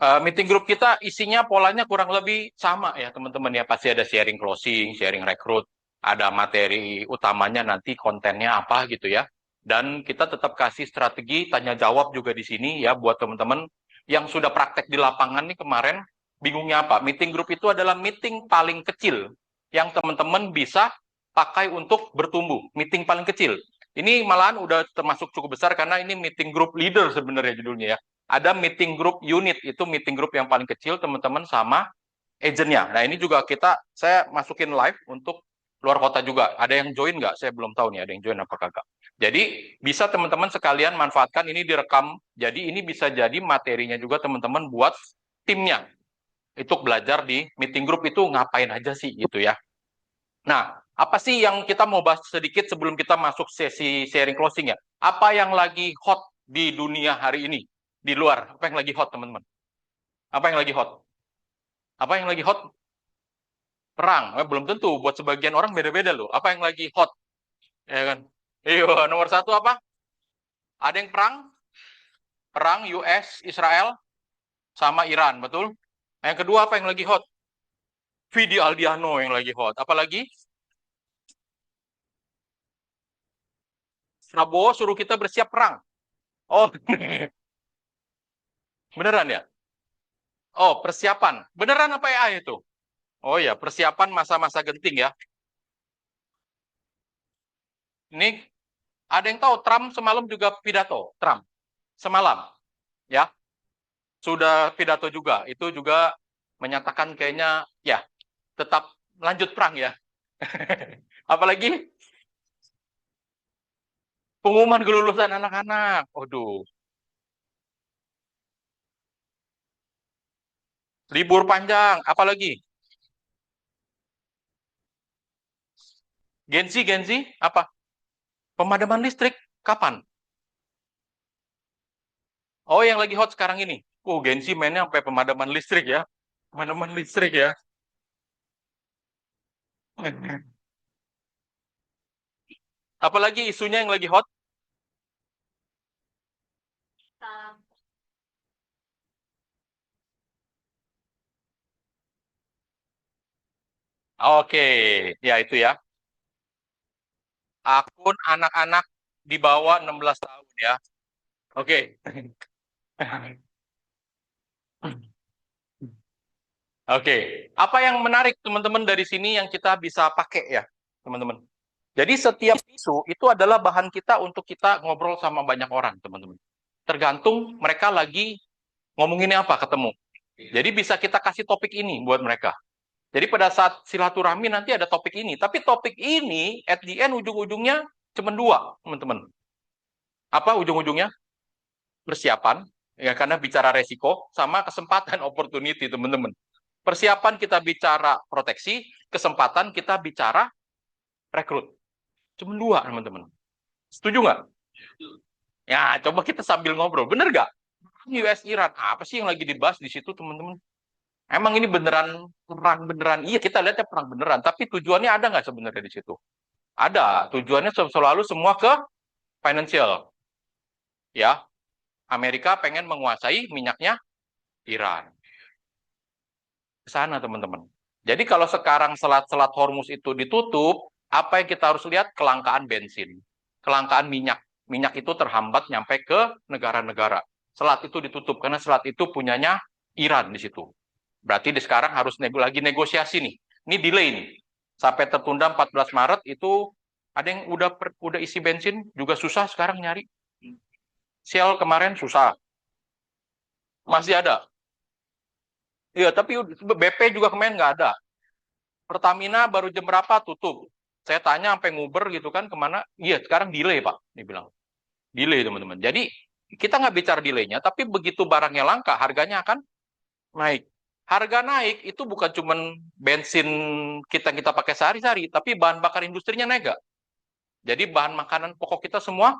Meeting group kita isinya polanya kurang lebih sama ya teman-teman ya. Pasti ada sharing closing, sharing rekrut, ada materi utamanya nanti kontennya apa gitu ya. Dan kita tetap kasih strategi tanya jawab juga di sini ya buat teman-teman yang sudah praktek di lapangan nih kemarin bingungnya apa. Meeting group itu adalah meeting paling kecil yang teman-teman bisa pakai untuk bertumbuh. Meeting paling kecil. Ini malahan udah termasuk cukup besar karena ini meeting group leader sebenarnya judulnya ya. Ada meeting group unit, itu meeting group yang paling kecil teman-teman sama agentnya. Nah ini juga saya masukin live untuk luar kota juga. Ada yang join nggak? Saya belum tahu nih ada yang join apa kagak. Jadi bisa teman-teman sekalian manfaatkan ini direkam. Jadi ini bisa jadi materinya juga teman-teman buat timnya. Itu belajar di meeting group itu ngapain aja sih gitu ya. Nah, apa sih yang kita mau bahas sedikit sebelum kita masuk sesi sharing closing ya? Apa yang lagi hot di dunia hari ini? Di luar, apa yang lagi hot teman-teman? Apa yang lagi hot? Apa yang lagi hot? Perang. Belum tentu. Buat sebagian orang beda-beda loh. Apa yang lagi hot? Ya kan? Iyo, nomor satu apa? Ada yang perang? Perang US, Israel, sama Iran, betul? Yang kedua apa yang lagi hot? Vidi Aldiano yang lagi hot. Apalagi? Prabowo suruh kita bersiap perang. Oh, beneran ya? Oh, persiapan. Beneran apa ya itu? Oh ya, persiapan masa-masa genting ya. Ini ada yang tahu Trump semalam juga pidato. Trump semalam ya sudah pidato juga. Itu juga menyatakan kayaknya ya tetap lanjut perang ya. Apalagi pengumuman kelulusan anak-anak. Waduh, libur panjang. Apalagi Gensi apa? Pemadaman listrik kapan? Oh, yang lagi hot sekarang ini. Oh, Gensi mainnya sampai pemadaman listrik ya. Pemadaman listrik ya. Apalagi isunya yang lagi hot? Oke, ya itu ya. Akun anak-anak di bawah 16 tahun ya. Oke. Oke. Apa yang menarik teman-teman dari sini yang kita bisa pakai ya, teman-teman? Jadi setiap isu itu adalah bahan kita untuk kita ngobrol sama banyak orang, teman-teman. Tergantung mereka lagi ngomonginnya apa ketemu. Jadi bisa kita kasih topik ini buat mereka. Jadi pada saat silaturahmi nanti ada topik ini. Tapi topik ini at the end ujung-ujungnya cuma dua, teman-teman. Apa ujung-ujungnya? Persiapan, ya karena bicara resiko, sama kesempatan opportunity, teman-teman. Persiapan kita bicara proteksi, kesempatan kita bicara rekrut. Cuma dua, teman-teman. Setuju nggak? Ya, coba kita sambil ngobrol. Bener nggak? US Iran, apa sih yang lagi dibahas di situ, teman-teman? Emang ini beneran perang beneran? Iya, kita lihatnya perang beneran. Tapi tujuannya ada nggak sebenarnya di situ? Ada. Tujuannya selalu semua ke financial. Ya, Amerika pengen menguasai minyaknya Iran. Ke sana, teman-teman. Jadi kalau sekarang selat-selat Hormuz itu ditutup, apa yang kita harus lihat? Kelangkaan bensin, kelangkaan minyak. Minyak itu terhambat nyampe ke negara-negara. Selat itu ditutup karena selat itu punyanya Iran di situ. Berarti di sekarang harus lagi negosiasi nih. Ini delay nih. Sampai tertunda 14 Maret itu ada yang udah isi bensin juga susah sekarang nyari. Shell kemarin susah. Masih ada. Iya, tapi BP juga kemarin nggak ada. Pertamina baru jam berapa tutup? Saya tanya sampai nguber gitu kan kemana? Iya, sekarang delay Pak, dia bilang. Delay teman-teman. Jadi kita nggak bicara delaynya, tapi begitu barangnya langka, harganya akan naik. Harga naik itu bukan cuma bensin kita pakai sehari-hari, tapi bahan bakar industrinya naik nggak? Jadi bahan makanan pokok kita semua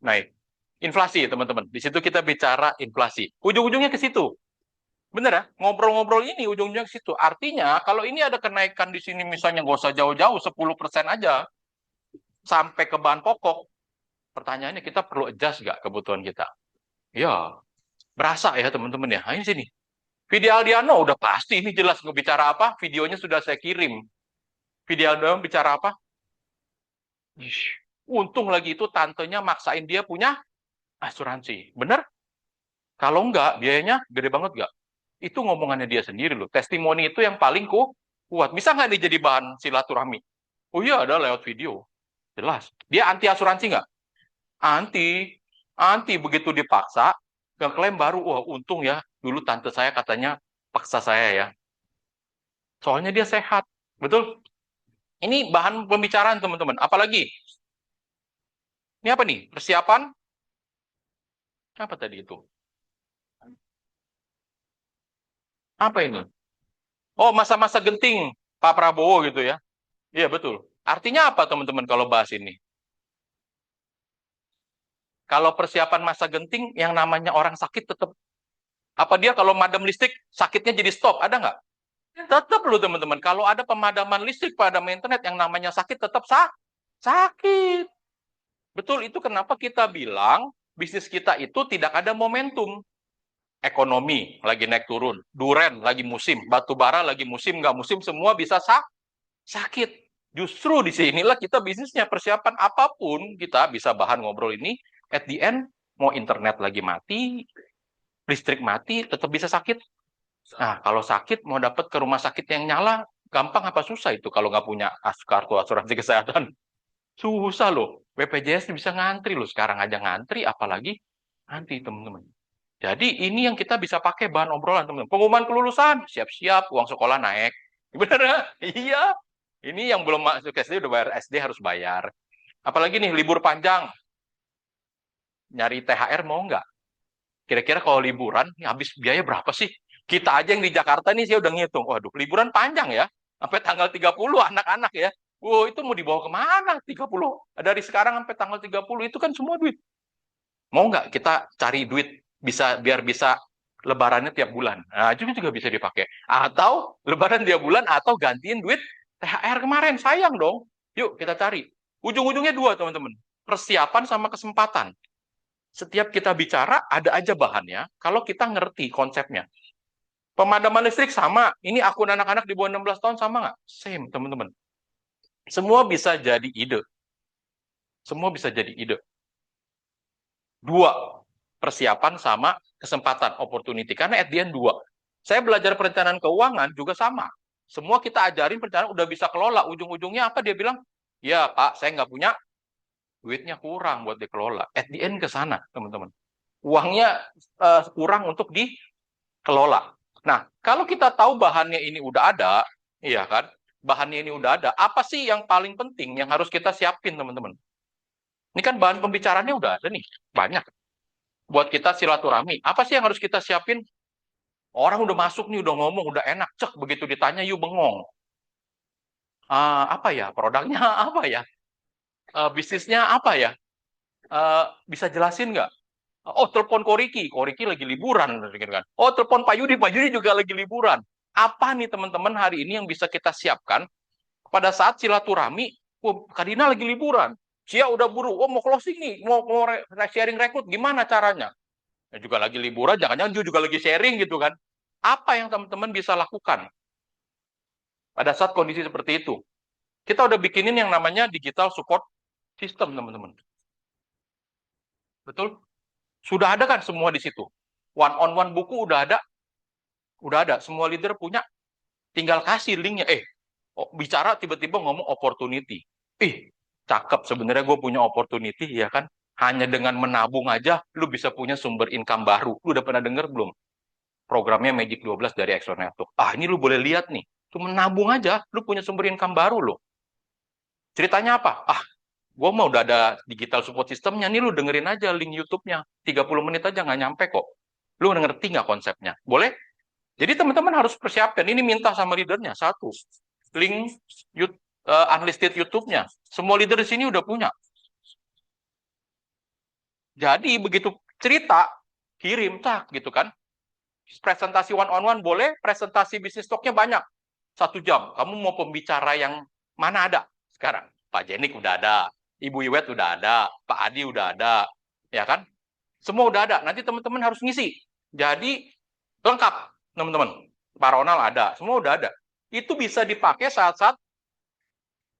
naik. Inflasi teman-teman. Di situ kita bicara inflasi. Ujung-ujungnya ke situ. Bener ya, ngobrol-ngobrol ini ujung-ujungnya ke situ. Artinya, kalau ini ada kenaikan di sini misalnya nggak usah jauh-jauh, 10% aja, sampai ke bahan pokok, pertanyaannya kita perlu adjust nggak kebutuhan kita? Ya, berasa ya teman-teman ya. Nah, ini sini. Vidi Aldiano udah pasti ini jelas ngebicara apa, videonya sudah saya kirim. Vidi Aldiano bicara apa? Untung lagi itu tantenya maksain dia punya asuransi. Bener? Kalau enggak, biayanya gede banget enggak? Itu ngomongannya dia sendiri loh. Testimoni itu yang paling kuat. Bisa nggak nih jadi bahan silaturahmi? Oh iya, ada lewat video. Jelas. Dia anti asuransi nggak? Anti. Anti. Begitu dipaksa, ngeklaim baru, wah untung ya, dulu tante saya katanya paksa saya ya. Soalnya dia sehat. Betul? Ini bahan pembicaraan teman-teman. Apalagi? Ini apa nih? Persiapan? Apa tadi itu? Apa ini? Oh, masa-masa genting Pak Prabowo gitu ya. Iya, betul. Artinya apa teman-teman kalau bahas ini? Kalau persiapan masa genting, yang namanya orang sakit tetap, apa dia kalau madam listrik, sakitnya jadi stop, ada nggak? Tetap loh teman-teman, kalau ada pemadaman listrik pada internet, yang namanya sakit tetap sakit. Betul, itu kenapa kita bilang, bisnis kita itu tidak ada momentum. Ekonomi lagi naik turun, duren lagi musim, batu bara lagi musim, nggak musim, semua bisa sakit. Justru di sinilah kita bisnisnya, persiapan apapun kita bisa bahan ngobrol ini, at the end mau internet lagi mati, listrik mati, tetap bisa sakit. Nah, kalau sakit mau dapat ke rumah sakit yang nyala, gampang apa susah itu kalau nggak punya kartu asuransi kesehatan? Susah loh. BPJS bisa ngantri loh, sekarang aja ngantri, apalagi nanti teman-teman. Jadi ini yang kita bisa pakai bahan obrolan teman-teman. Pengumuman kelulusan, siap-siap, uang sekolah naik. Bener ya? Iya. Ini yang belum masuk SD udah bayar SD harus bayar. Apalagi nih libur panjang, nyari THR mau nggak? Kira-kira kalau liburan, ini habis biaya berapa sih? Kita aja yang di Jakarta nih, saya udah ngitung. Waduh, liburan panjang ya. Sampai tanggal 30 anak-anak ya. Wow, itu mau dibawa kemana 30? Dari sekarang sampai tanggal 30 itu kan semua duit. Mau nggak kita cari duit bisa biar bisa lebarannya tiap bulan. Nah, itu juga bisa dipakai. Atau lebaran tiap bulan atau gantiin duit THR kemarin. Sayang dong. Yuk kita cari. Ujung-ujungnya dua, teman-teman. Persiapan sama kesempatan. Setiap kita bicara, ada aja bahannya kalau kita ngerti konsepnya. Pemadaman listrik sama. Ini akun anak-anak di bawah 16 tahun sama nggak? Same, teman-teman. Semua bisa jadi ide. Semua bisa jadi ide. Dua, persiapan sama kesempatan, opportunity. Karena at the end dua. Saya belajar perencanaan keuangan juga sama. Semua kita ajarin perencanaan udah bisa kelola. Ujung-ujungnya apa dia bilang? Ya Pak, saya nggak punya duitnya, kurang buat dikelola. At the end ke sana, teman-teman. Uangnya kurang untuk dikelola. Nah, kalau kita tahu bahannya ini udah ada, iya kan? Bahannya ini udah ada. Apa sih yang paling penting yang harus kita siapin, teman-teman? Ini kan bahan pembicaraannya udah ada nih, banyak. Buat kita silaturahmi, apa sih yang harus kita siapin? Orang udah masuk nih, udah ngomong, udah enak, cek begitu ditanya, yuk bengong. Apa ya produknya, apa ya bisnisnya, apa ya, bisa jelasin nggak? Oh, telepon Koriki, Koriki lagi liburan, gitu kan? Oh, telepon Pak Yudi juga lagi liburan. Apa nih teman-teman hari ini yang bisa kita siapkan pada saat silaturahmi? Oh, Kak Dina lagi liburan, Cia udah buru, oh mau closing nih, mau sharing rekrut, gimana caranya? Ya, juga lagi liburan, jangan-jangan juga lagi sharing gitu kan? Apa yang teman-teman bisa lakukan pada saat kondisi seperti itu? Kita udah bikinin yang namanya digital support system, teman-teman. Betul? Sudah ada kan semua di situ. One on one buku udah ada. Udah ada. Semua leader punya. Tinggal kasih linknya. Bicara tiba-tiba ngomong opportunity. Cakep. Sebenarnya gue punya opportunity, ya kan? Hanya dengan menabung aja, lu bisa punya sumber income baru. Lu udah pernah denger belum? Programnya Magic 12 dari Exxon Network. Ini lu boleh lihat nih. Cuma nabung aja, lu punya sumber income baru loh. Ceritanya apa? Gue mau udah ada digital support systemnya, nih lu dengerin aja link YouTube-nya. 30 menit aja nggak nyampe kok. Lu ngerti nggak konsepnya? Boleh? Jadi teman-teman harus persiapkan. Ini minta sama leadernya. Satu, link unlisted YouTube-nya. Semua leader di sini udah punya. Jadi begitu cerita, kirim, tak gitu kan. Presentasi one on one boleh, presentasi bisnis stoknya banyak. 1 jam. Kamu mau pembicara yang mana ada sekarang? Pak Jenik udah ada, Ibu Iwet udah ada, Pak Adi udah ada, ya kan? Semua udah ada. Nanti teman-teman harus ngisi. Jadi lengkap. teman-teman. Pak Ronald ada, semua udah ada. Itu bisa dipakai saat-saat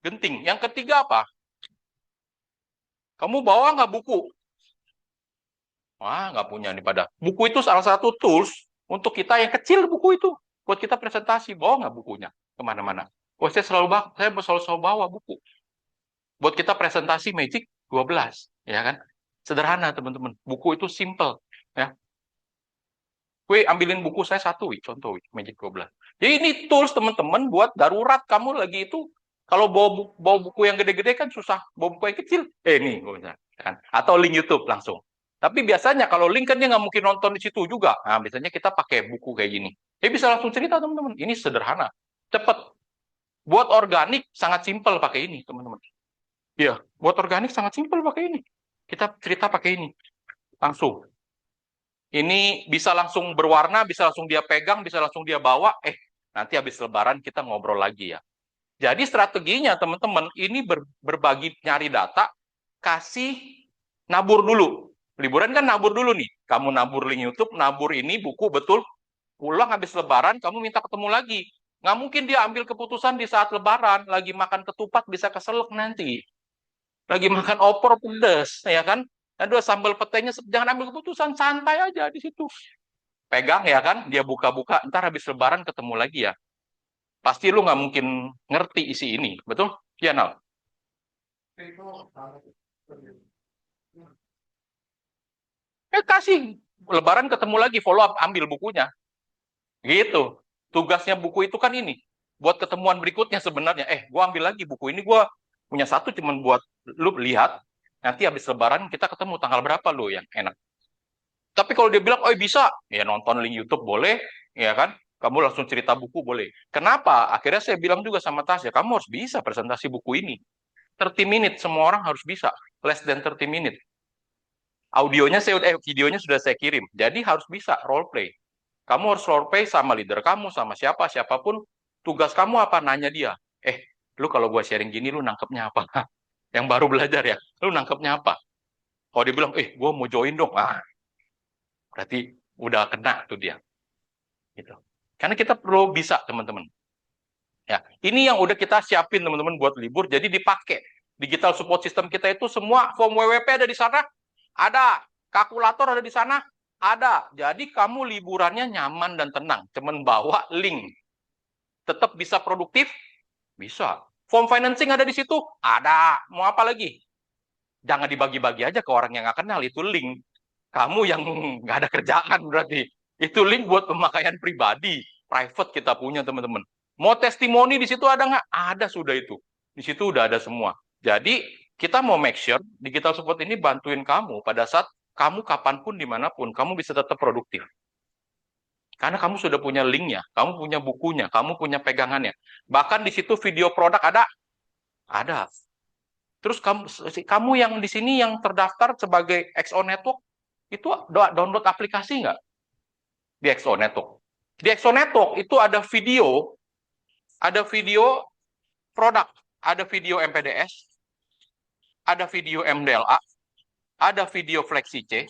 genting. Yang ketiga apa? Kamu bawa nggak buku? Wah, nggak punya nih pada. Buku itu salah satu tools untuk kita yang kecil buku itu. Buat kita presentasi, bawa nggak bukunya kemana-mana? Oh, saya selalu bawa buku. Buat kita presentasi Magic 12, ya kan? Sederhana, teman-teman. Buku itu simple, ya. Ambilin buku saya satu, contoh, Magic 12. Jadi ini tools, teman-teman, buat darurat kamu lagi itu. Kalau bawa buku yang gede-gede kan susah. Bawa buku yang kecil, nih, kan? Atau link YouTube langsung. Tapi biasanya kalau link kan dia nggak mungkin nonton di situ juga. Nah, biasanya kita pakai buku kayak gini. Dia bisa langsung cerita, teman-teman. Ini sederhana, cepat. Buat organik sangat simpel pakai ini, teman-teman. Iya, buat organik sangat simpel pakai ini. Kita cerita pakai ini. Langsung. Ini bisa langsung berwarna, bisa langsung dia pegang, bisa langsung dia bawa. Nanti habis lebaran kita ngobrol lagi ya. Jadi strateginya teman-teman, ini berbagi nyari data, kasih nabur dulu. Liburan kan nabur dulu nih. Kamu nabur link YouTube, nabur ini buku, betul. Pulang habis lebaran, kamu minta ketemu lagi. Nggak mungkin dia ambil keputusan di saat lebaran, lagi makan ketupat bisa keselak nanti. Lagi makan opor pedes, ya kan? Aduh, sambal petenya, jangan ambil keputusan, santai aja di situ. Pegang ya kan, dia buka-buka, ntar habis lebaran ketemu lagi ya. Pasti lu nggak mungkin ngerti isi ini, betul? Ya, Nal? Kasih. Lebaran ketemu lagi, follow up, ambil bukunya. Gitu. Tugasnya buku itu kan ini. Buat ketemuan berikutnya sebenarnya. Gua ambil lagi buku ini, gua punya satu cuman buat lu lihat. Nanti habis lebaran kita ketemu tanggal berapa lu yang enak. Tapi kalau dia bilang, oh bisa, ya nonton link YouTube boleh, ya kan? Kamu langsung cerita buku boleh. Kenapa? Akhirnya saya bilang juga sama Tasya, kamu harus bisa presentasi buku ini. 30 menit, semua orang harus bisa. Less than 30 menit. Videonya sudah saya kirim. Jadi harus bisa role play. Kamu harus role play sama leader kamu, sama siapapun. Tugas kamu apa? Nanya dia. Lu kalau gue sharing gini, lu nangkepnya apa? Yang baru belajar ya, lu nangkepnya apa? Kalau dia bilang, gue mau join dong. Berarti udah kena tuh dia. Gitu. Karena kita perlu bisa, teman-teman. Ya, ini yang udah kita siapin, teman-teman, buat libur. Jadi dipakai. Digital support system kita itu semua form WWP ada di sana, ada. Kalkulator ada di sana, ada. Jadi kamu liburannya nyaman dan tenang. Cuman bawa link. Tetap bisa produktif? Bisa. Form financing ada di situ? Ada. Mau apa lagi? Jangan dibagi-bagi aja ke orang yang nggak kenal. Itu link. Kamu yang nggak ada kerjaan berarti. Itu link buat pemakaian pribadi. Private kita punya, teman-teman. Mau testimoni di situ ada nggak? Ada sudah itu. Di situ udah ada semua. Jadi, kita mau make sure digital support ini bantuin kamu pada saat kamu kapanpun, dimanapun, kamu bisa tetap produktif. Karena kamu sudah punya linknya, kamu punya bukunya, kamu punya pegangannya. Bahkan di situ video produk ada. Ada. Terus kamu yang di sini yang terdaftar sebagai XO Network, itu download aplikasi nggak di XO Network? Di XO Network itu ada video produk, ada video MPDS, ada video MDLA, ada video FlexiC,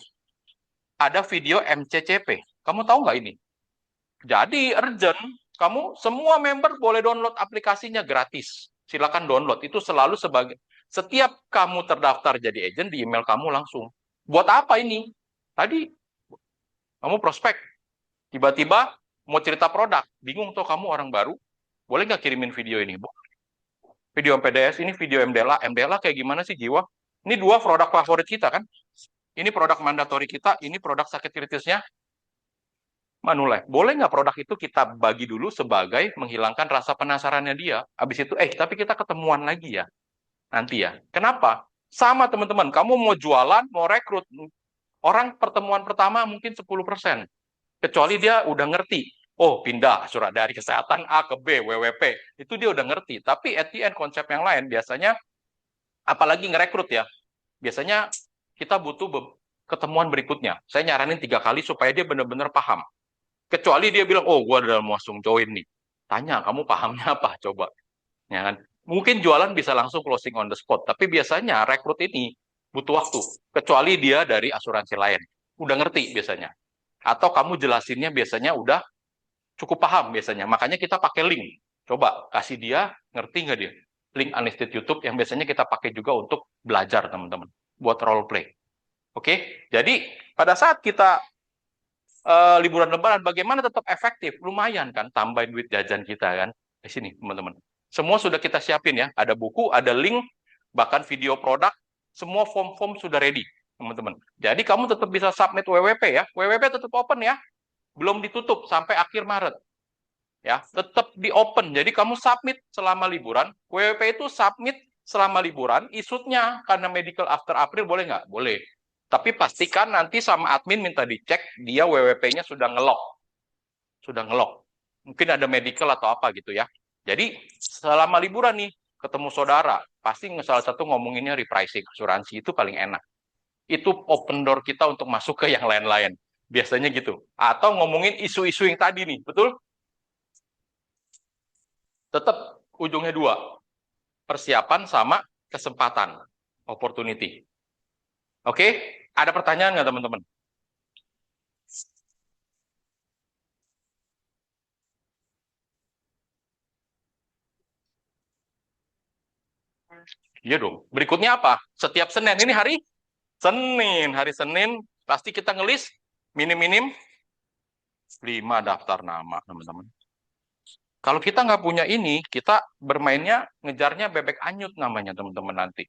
ada video MCCP. Kamu tahu nggak ini? Jadi urgent, kamu semua member boleh download aplikasinya gratis. Silakan download. Itu selalu setiap kamu terdaftar jadi agent di email kamu langsung. Buat apa ini? Tadi kamu prospek, tiba-tiba mau cerita produk, bingung tuh kamu orang baru, boleh nggak kirimin video ini? Video MPDS, ini video MDLA. MDLA kayak gimana sih, Jiwa? Ini dua produk favorit kita kan? Ini produk mandatori kita, ini produk sakit kritisnya Manulife. Boleh nggak produk itu kita bagi dulu sebagai menghilangkan rasa penasarannya dia. Habis itu, tapi kita ketemuan lagi ya. Nanti ya. Kenapa? Sama teman-teman, kamu mau jualan, mau rekrut. Orang pertemuan pertama mungkin 10%. Kecuali dia udah ngerti. Oh, pindah surat dari kesehatan A ke B, WWP. Itu dia udah ngerti. Tapi at the end, konsep yang lain biasanya, apalagi ngerekrut ya, biasanya kita butuh ketemuan berikutnya. Saya nyaranin 3 kali supaya dia benar-benar paham. Kecuali dia bilang, oh, gue udah langsung join nih. Tanya, kamu pahamnya apa? Coba. Ya kan? Mungkin jualan bisa langsung closing on the spot. Tapi biasanya rekrut ini butuh waktu. Kecuali dia dari asuransi lain. Udah ngerti biasanya. Atau kamu jelasinnya biasanya udah cukup paham biasanya. Makanya kita pakai link. Coba kasih dia, ngerti nggak dia? Link Unlisted YouTube yang biasanya kita pakai juga untuk belajar, teman-teman. Buat role play. Oke? Jadi, pada saat kita liburan lebaran, bagaimana tetap efektif? Lumayan kan, tambahin duit jajan kita kan. Di sini, teman-teman. Semua sudah kita siapin ya. Ada buku, ada link, bahkan video produk, semua form-form sudah ready, teman-teman. Jadi kamu tetap bisa submit WWP ya. WWP tetap open ya. Belum ditutup sampai akhir Maret. Ya, tetap di open. Jadi kamu submit selama liburan. WWP itu submit selama liburan. Isutnya karena medical after April boleh nggak? Boleh. Tapi pastikan nanti sama admin minta dicek dia WWP-nya sudah ngelok. Sudah ngelok. Mungkin ada medical atau apa gitu ya. Jadi selama liburan nih ketemu saudara, pasti salah satu ngomonginnya repricing asuransi itu paling enak. Itu open door kita untuk masuk ke yang lain-lain. Biasanya gitu. Atau ngomongin isu-isu yang tadi nih, betul? Tetap ujungnya dua, persiapan sama kesempatan, opportunity. Oke, ada pertanyaan nggak teman-teman? Iya dong. Berikutnya apa? Setiap Senin, ini hari Senin pasti kita ngelis minim-minim 5 daftar nama, teman-teman. Kalau kita nggak punya ini, kita bermainnya ngejarnya bebek anyut namanya, teman-teman nanti.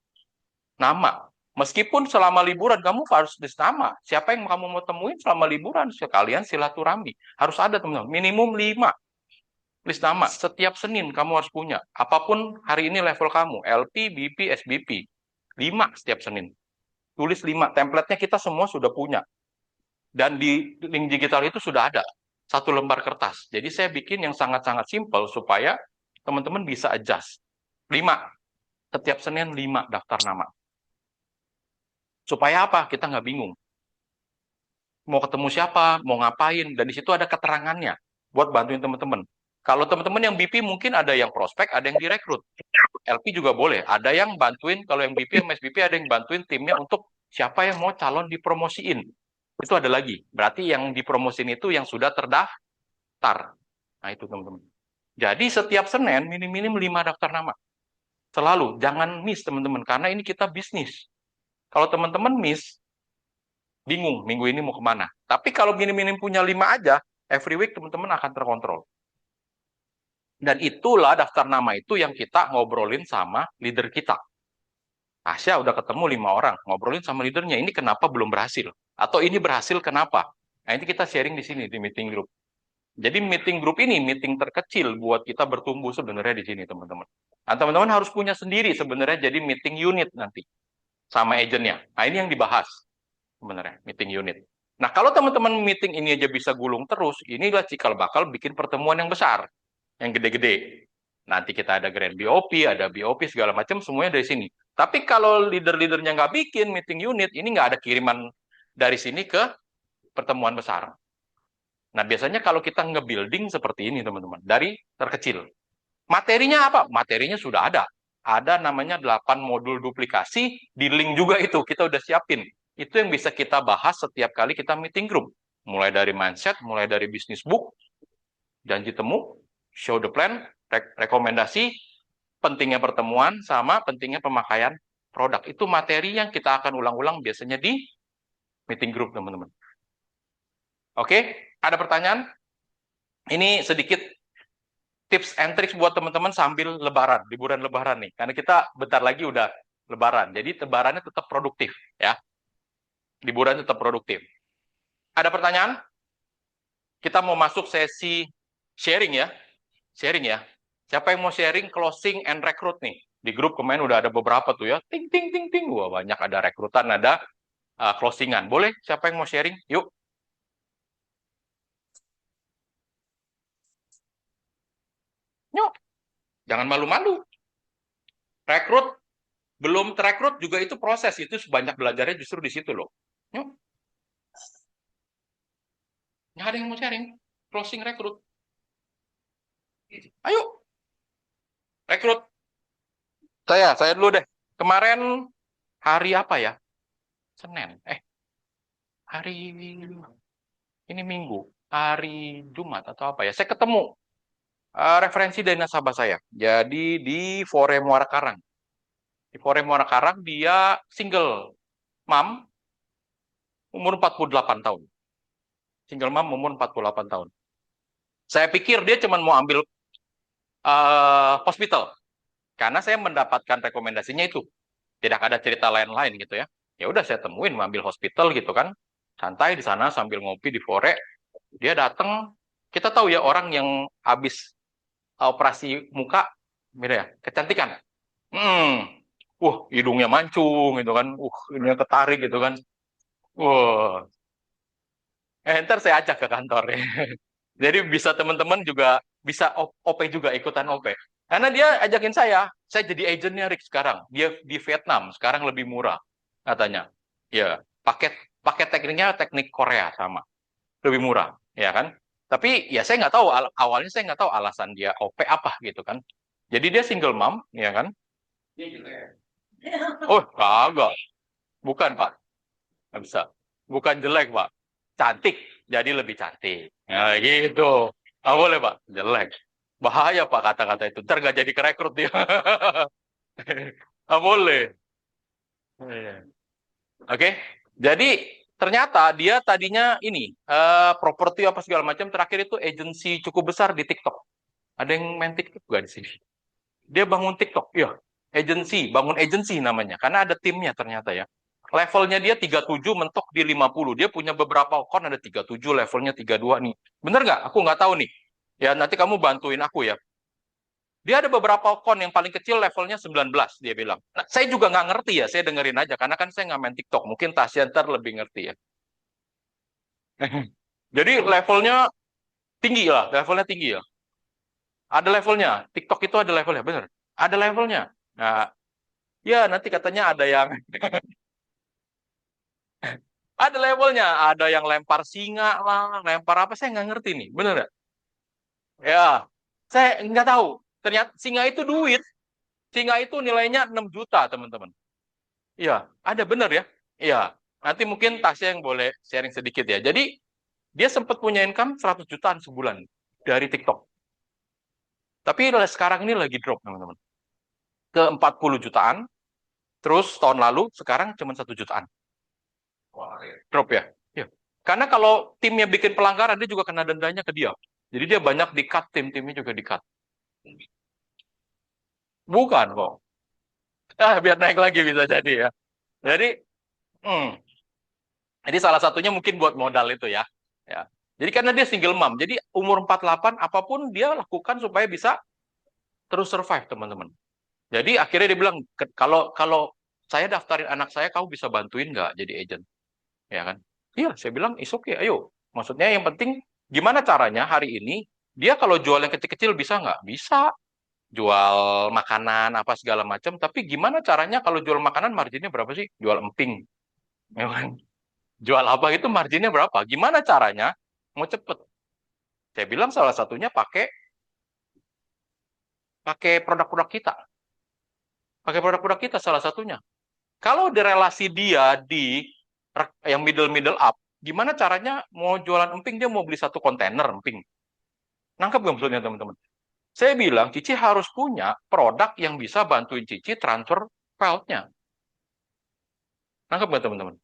Nama. Meskipun selama liburan kamu harus list nama. Siapa yang kamu mau temuin selama liburan? Sekalian silaturahmi. Harus ada, teman-teman. Minimum 5 list nama. Setiap Senin kamu harus punya. Apapun hari ini level kamu. LP, BP, SBP. 5 setiap Senin. Tulis 5. Template-nya kita semua sudah punya. Dan di link digital itu sudah ada. Satu lembar kertas. Jadi saya bikin yang sangat-sangat simple supaya teman-teman bisa adjust. 5. Setiap Senin 5 daftar nama. Supaya apa? Kita nggak bingung. Mau ketemu siapa, mau ngapain, dan di situ ada keterangannya buat bantuin teman-teman. Kalau teman-teman yang BP mungkin ada yang prospek, ada yang direkrut. LP juga boleh. Ada yang bantuin, kalau yang BP sama SBP ada yang bantuin timnya untuk siapa yang mau calon dipromosiin. Itu ada lagi. Berarti yang dipromosiin itu yang sudah terdaftar. Nah itu teman-teman. Jadi setiap Senin minim-minim 5 daftar nama. Selalu. Jangan miss teman-teman. Karena ini kita bisnis. Kalau teman-teman miss, bingung minggu ini mau kemana. Tapi kalau minim-minim punya 5 aja, every week teman-teman akan terkontrol. Dan itulah daftar nama itu yang kita ngobrolin sama leader kita. Asya udah ketemu 5 orang, ngobrolin sama leadernya, ini kenapa belum berhasil? Atau ini berhasil kenapa? Nah ini kita sharing di sini, di meeting group. Jadi meeting group ini, meeting terkecil buat kita bertumbuh sebenarnya di sini teman-teman. Nah teman-teman harus punya sendiri sebenarnya jadi meeting unit nanti sama agentnya. Nah ini yang dibahas sebenarnya, meeting unit. Nah, kalau teman-teman meeting ini aja bisa gulung terus, inilah cikal bakal bikin pertemuan yang besar, yang gede-gede. Nanti kita ada grand BOP, ada BOP, segala macam, semuanya dari sini. Tapi kalau leader-leadernya nggak bikin meeting unit, ini nggak ada kiriman dari sini ke pertemuan besar. Nah, biasanya kalau kita nge-building seperti ini, teman-teman, dari terkecil. Materinya apa? Materinya sudah ada. Ada namanya 8 modul duplikasi, di link juga itu, kita udah siapin. Itu yang bisa kita bahas setiap kali kita meeting group. Mulai dari mindset, mulai dari business book, janji temu, show the plan, rekomendasi, pentingnya pertemuan, sama pentingnya pemakaian produk. Itu materi yang kita akan ulang-ulang biasanya di meeting group, teman-teman. Oke, ada pertanyaan? Ini sedikit tips and tricks buat teman-teman sambil lebaran, liburan lebaran nih. Karena kita bentar lagi udah lebaran. Jadi lebarannya tetap produktif ya. Liburan tetap produktif. Ada pertanyaan? Kita mau masuk sesi sharing ya. Sharing ya. Siapa yang mau sharing closing and recruit nih? Di grup kemarin udah ada beberapa tuh ya. Ting ting ting ting. Wah, banyak ada rekrutan, ada closingan. Boleh? Siapa yang mau sharing? Yuk. Yuk. Jangan malu-malu. Rekrut belum terekrut juga itu proses, itu sebanyak belajarnya justru di situ loh. Yuk. Nggak ada yang mau sharing. Closing rekrut. Ayo, rekrut. Saya dulu deh. Kemarin hari apa ya? Senin. Hari ini Minggu. hari Jumat atau apa ya, saya ketemu referensi dari nasabah saya. Jadi di Fore Muara Karang. Di Fore Muara Karang dia single mom umur 48 tahun. Single mom umur 48 tahun. Saya pikir dia cuma mau ambil hospital. Karena saya mendapatkan rekomendasinya itu. Tidak ada cerita lain-lain gitu ya. Ya udah saya temuin ambil hospital gitu kan. Santai di sana sambil ngopi di Fore. Dia datang, kita tahu ya orang yang habis operasi muka, beda ya, kecantikan. Hmm, hidungnya mancung gitu kan. Hidungnya ketarik gitu kan. Wah, ntar saya ajak ke kantor ya. Jadi bisa teman-teman juga bisa OP juga ikutan OP. Karena dia ajakin saya jadi agentnya Rick sekarang. Dia di Vietnam, sekarang lebih murah katanya. Ya, paket paket tekniknya teknik Korea sama, lebih murah, ya kan? Tapi ya saya nggak tahu awalnya saya nggak tahu alasan dia OP apa gitu kan. Jadi dia single mom, ya kan? Oh, kagak. Bukan, Pak. Nggak bisa. Bukan jelek, Pak. Cantik. Jadi lebih cantik. Nah, gitu. Nggak boleh, Pak. Jelek. Bahaya, Pak, kata-kata itu. Ntar nggak jadi kerekrut dia. Nggak boleh. Iya. Oke. Jadi, ternyata dia tadinya ini, properti apa segala macam. Terakhir itu agensi cukup besar di TikTok. Ada yang main TikTok nggak di sini? Dia bangun TikTok. Iya. Bangun agensi namanya. Karena ada timnya ternyata ya. Levelnya dia 37 mentok di 50. Dia punya beberapa account ada 37, levelnya 32 nih. Bener nggak? Aku nggak tahu nih. Ya nanti kamu bantuin aku ya. Dia ada beberapa account yang paling kecil levelnya 19, dia bilang. Nah, saya juga nggak ngerti ya, saya dengerin aja. Karena kan saya nggak main TikTok. Mungkin Tasya ntar lebih ngerti ya. Jadi levelnya tinggi lah, levelnya tinggi ya. Ada levelnya. TikTok itu ada levelnya, bener. Ada levelnya. Nah, ya nanti katanya ada yang ada levelnya, ada yang lempar singa lah, lempar apa saya nggak ngerti nih, bener nggak? Ya, saya nggak tahu. Ternyata singa itu duit, singa itu nilainya 6 juta teman-teman. Iya, ada bener ya? Iya, nanti mungkin Tasya yang boleh sharing sedikit ya. Jadi dia sempat punya income 100 jutaan sebulan dari TikTok. Tapi sekarang ini lagi drop teman-teman, ke 40 jutaan. Terus tahun lalu sekarang cuma 1 jutaan. Wah, drop ya. Ya. Karena kalau timnya bikin pelanggaran, dia juga kena dendanya ke dia. Jadi dia banyak di-cut, tim-timnya juga di-cut. Bukan kok. Biar naik lagi bisa jadi ya. Jadi, hmm, jadi salah satunya mungkin buat modal itu ya. Ya. Jadi karena dia single mom, jadi umur 48 apapun dia lakukan supaya bisa terus survive teman-teman. Jadi akhirnya dia bilang, kalau kalau saya daftarin anak saya, kamu bisa bantuin nggak jadi agent? Ya kan? Iya, saya bilang, is okay, ayo. Maksudnya yang penting, gimana caranya hari ini, dia kalau jual yang kecil-kecil bisa nggak? Bisa. Jual makanan, apa segala macam. Tapi gimana caranya kalau jual makanan, marginnya berapa sih? Jual emping. Ya kan? Jual apa itu marginnya berapa? Gimana caranya? Mau cepet. Saya bilang salah satunya pakai pakai produk-produk kita. Pakai produk-produk kita salah satunya. Kalau di relasi dia di yang middle up, gimana caranya mau jualan emping dia mau beli satu kontainer emping. Nangkep gak maksudnya teman-teman? Saya bilang Cici harus punya produk yang bisa bantuin Cici transfer file-nya. Nangkep gak teman-teman?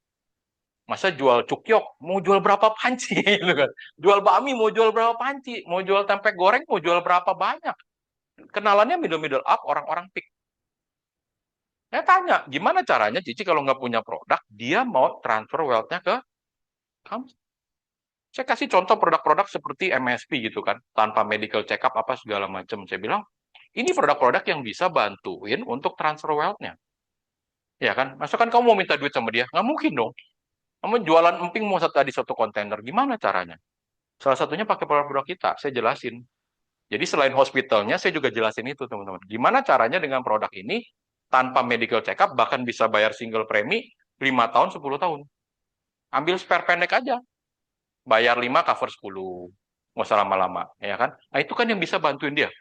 Masa jual cukyok mau jual berapa panci gitu kan? Jual bakmi mau jual berapa panci? Mau jual tempe goreng mau jual berapa banyak? Kenalannya middle up orang-orang pik. Saya tanya, gimana caranya Cici kalau nggak punya produk, dia mau transfer wealth-nya ke kamu? Saya kasih contoh produk-produk seperti MSP gitu kan, tanpa medical check up apa segala macam. Saya bilang, ini produk-produk yang bisa bantuin untuk transfer wealth-nya. Ya kan? Masa kan kamu mau minta duit sama dia? Nggak mungkin dong. Kamu jualan emping mau tadi satu kontainer, gimana caranya? Salah satunya pakai produk-produk kita, saya jelasin. Jadi selain hospitalnya, saya juga jelasin itu teman-teman. Gimana caranya dengan produk ini, tanpa medical check up, bahkan bisa bayar single premi 5 tahun, 10 tahun. Ambil spare pendek aja. Bayar 5 cover 10. Nggak usah lama-lama, ya kan? Nah, itu kan yang bisa bantuin dia.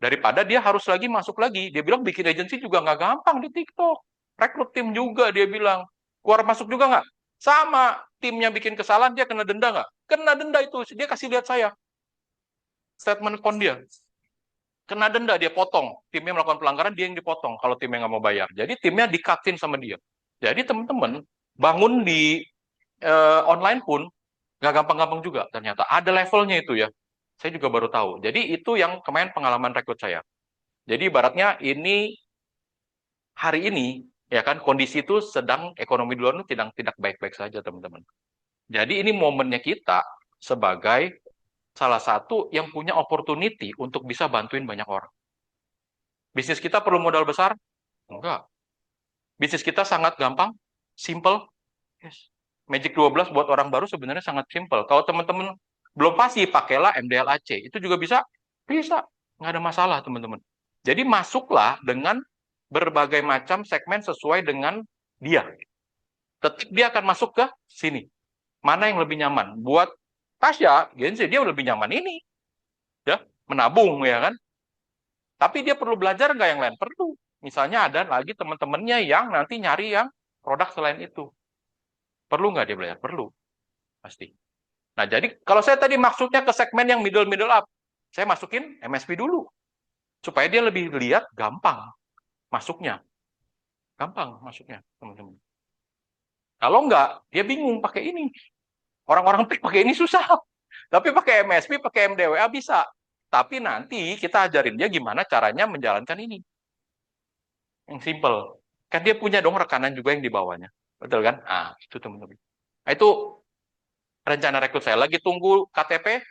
Daripada dia harus lagi masuk lagi. Dia bilang bikin agensi juga nggak gampang di TikTok. Rekrut tim juga, dia bilang. Keluar masuk juga nggak? Sama, timnya bikin kesalahan, dia kena denda nggak? kena denda itu. Dia kasih lihat saya statement account dia. Kena denda, dia potong. Timnya melakukan pelanggaran, dia yang dipotong kalau timnya nggak mau bayar. Jadi timnya dikatin sama dia. Jadi teman-teman, bangun di online pun nggak gampang-gampang juga ternyata. Ada levelnya itu ya. Saya juga baru tahu. Jadi itu yang kemarin pengalaman rekrut saya. Jadi ibaratnya ini hari ini ya kan kondisi itu sedang ekonomi di luar itu tidak baik-baik saja teman-teman. Jadi ini momennya kita sebagai salah satu yang punya opportunity untuk bisa bantuin banyak orang. Bisnis kita perlu modal besar? Enggak. Bisnis kita sangat gampang, simple. Yes. Magic 12 buat orang baru sebenarnya sangat simple. Kalau teman-teman belum pasti, pakailah MDLAC. Itu juga bisa? Bisa. Nggak ada masalah, teman-teman. Jadi masuklah dengan berbagai macam segmen sesuai dengan dia. Tetap dia akan masuk ke sini. Mana yang lebih nyaman? Buat Tasya, Genzi, dia lebih nyaman ini. Ya, menabung, ya kan? Tapi dia perlu belajar nggak yang lain? Perlu. Misalnya ada lagi teman-temannya yang nanti nyari yang produk selain itu. Perlu nggak dia belajar? Perlu. Pasti. Nah, jadi kalau saya tadi maksudnya ke segmen yang middle up, saya masukin MSP dulu. Supaya dia lebih lihat gampang masuknya. Gampang masuknya, teman-teman. Kalau nggak, dia bingung pakai ini. Orang-orang pakai ini susah. Tapi pakai MSP, pakai MDWA bisa. Tapi nanti kita ajarin dia gimana caranya menjalankan ini. Yang simple. Kan dia punya dong rekanan juga yang di bawahnya. Betul kan? Ah, itu teman-teman. Nah, itu rencana rekrut saya. Lagi tunggu KTP,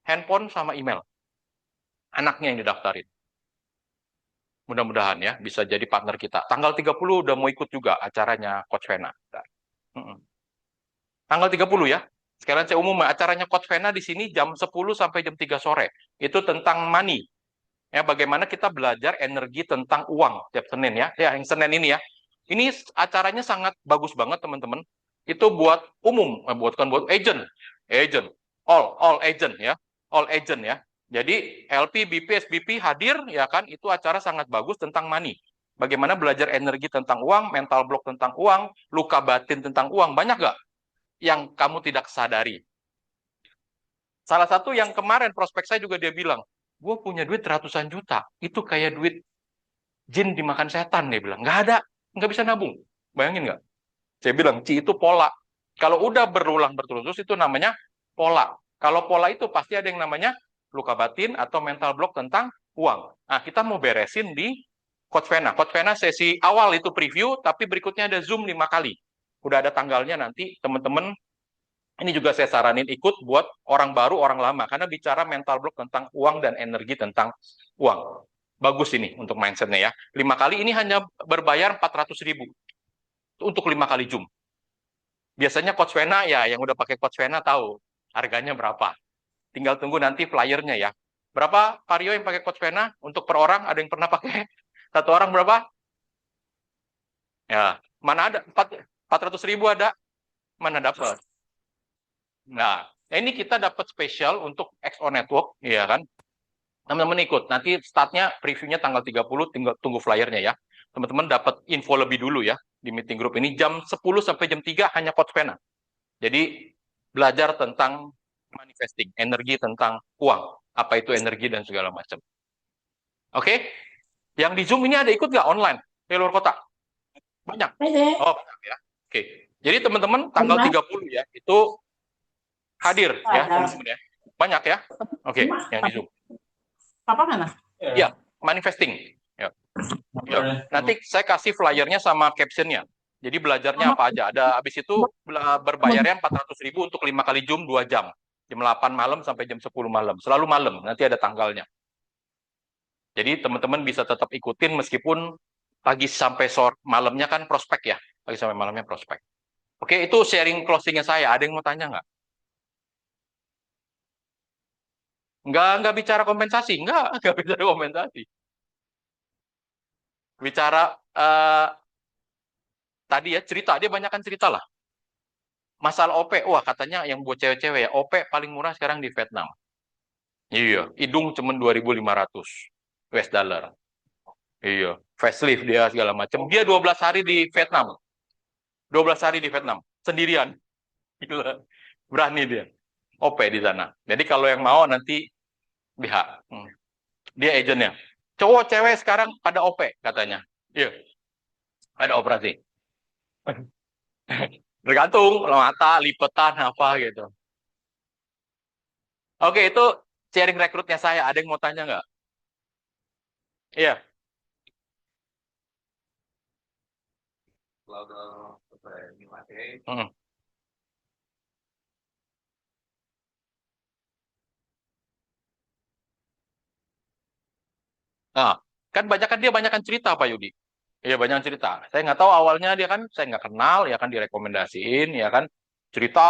handphone, sama email. Anaknya yang didaftarin. Mudah-mudahan ya bisa jadi partner kita. Tanggal 30 udah mau ikut juga acaranya Coach Vena. Tanggal 30 ya. Sekalian saya umum acaranya Coach Vena di sini jam 10 sampai jam 3 sore. Itu tentang money. Ya, bagaimana kita belajar energi tentang uang tiap Senin ya. Ya, yang Senin ini ya. Ini acaranya sangat bagus banget teman-teman. Itu buat umum, bukan buat agent. Agent. All agent ya. All agent ya. Jadi LP, BP, SBP hadir ya kan, itu acara sangat bagus tentang money. Bagaimana belajar energi tentang uang, mental block tentang uang, luka batin tentang uang, banyak nggak yang kamu tidak sadari? Salah satu yang kemarin prospek saya juga dia bilang, gue punya duit ratusan juta, itu kayak duit jin dimakan setan, dia bilang. Nggak ada, nggak bisa nabung. Bayangin nggak? Saya bilang, Ci itu pola. Kalau udah berulang berterus itu namanya pola. Kalau pola itu pasti ada yang namanya luka batin atau mental block tentang uang. Nah, kita mau beresin di Coach Vena. Coach Vena sesi awal itu preview, tapi berikutnya ada Zoom 5 kali. Udah ada tanggalnya nanti, teman-teman. Ini juga saya saranin ikut buat orang baru, orang lama. Karena bicara mental block tentang uang dan energi tentang uang. Bagus ini untuk mindsetnya ya. 5 kali ini hanya berbayar 400.000 untuk 5 kali Zoom. Biasanya Coach Vena ya, yang udah pakai Coach Vena tahu harganya berapa. Tinggal tunggu nanti flyernya ya. Berapa Vario yang pakai Coach Vena untuk per orang? Ada yang pernah pakai? Satu orang berapa? Ya, mana ada? 400.000 ada? Mana dapat? Nah, ini kita dapat spesial untuk XO Network, ya kan? Teman-teman ikut. Nanti startnya previewnya tanggal 30, tinggal tunggu flyernya ya. Teman-teman dapat info lebih dulu ya di meeting group ini. Jam 10 sampai jam 3 hanya Coach Vena. Jadi belajar tentang manifesting, energi tentang uang. Apa itu energi dan segala macam. Oke? Yang di Zoom ini ada ikut nggak online? Di luar kota? Banyak? Oh, banyak ya. Oke. Jadi teman-teman tanggal 30 ya, itu hadir ya teman-teman ya. Banyak ya. Oke, yang di Zoom. Apa mana? Ya, manifesting. Ya. Ya. Nanti saya kasih flyernya sama captionnya. Jadi belajarnya apa aja. Ada habis itu berbayarnya 400.000 untuk 5 kali Zoom 2 jam. Jam 8 malam sampai jam 10 malam. Selalu malam, nanti ada tanggalnya. Jadi teman-teman bisa tetap ikutin meskipun pagi sampai sore malamnya kan prospek ya. Pagi sampai malamnya prospek. Oke, itu sharing closingnya saya. Ada yang mau tanya nggak? Nggak bicara kompensasi. Nggak bicara kompensasi. Bicara tadi ya cerita, dia banyakkan cerita lah. Masalah OP, wah katanya yang buat cewek-cewek ya, OP paling murah sekarang di Vietnam. Iya, hidung cuma 2.500 US dollar. Iya, facelift dia segala macam. Dia 12 hari di Vietnam. 12 hari di Vietnam, sendirian. Gila. Berani dia. OP di sana. Jadi kalau yang mau nanti BH. Dia agentnya. Cowok cewek sekarang pada OP katanya. Iya, ada operasi. Tergantung mata, lipetan apa gitu. Oke, itu sharing rekrutnya saya. Ada yang mau tanya nggak? Iya. Hmm. Nah, kan dia banyak kan cerita Pak Yudi. Iya banyak cerita. Saya nggak tahu awalnya dia kan saya nggak kenal ya kan direkomendasiin ya kan cerita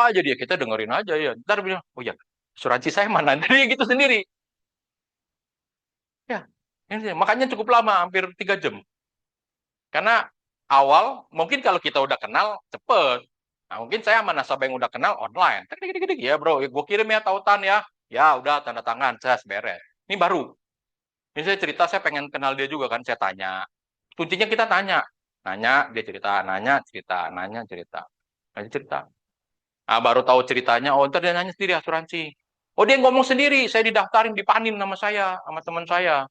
aja dia kita dengerin aja ya. Ntar bilang oh ya asuransi saya mana? Dia gitu sendiri. Ya, ini makanya cukup lama hampir 3 jam. Karena awal mungkin kalau kita udah kenal cepet. Nah, mungkin saya sama nasabah yang udah kenal online. Tek, ya bro, gue kirim ya tautan ya. Ya udah tanda tangan, saya beres. Ini baru. Ini saya cerita, saya pengen kenal dia juga kan. Saya tanya. Kuncinya kita tanya. Nanya, dia cerita. Nanya, cerita. Nanya, cerita. Nanya, cerita. Ah, baru tahu ceritanya. Oh, ntar dia nanya sendiri asuransi. Oh, dia ngomong sendiri. Saya didaftarin, dipanin nama saya. Sama teman saya.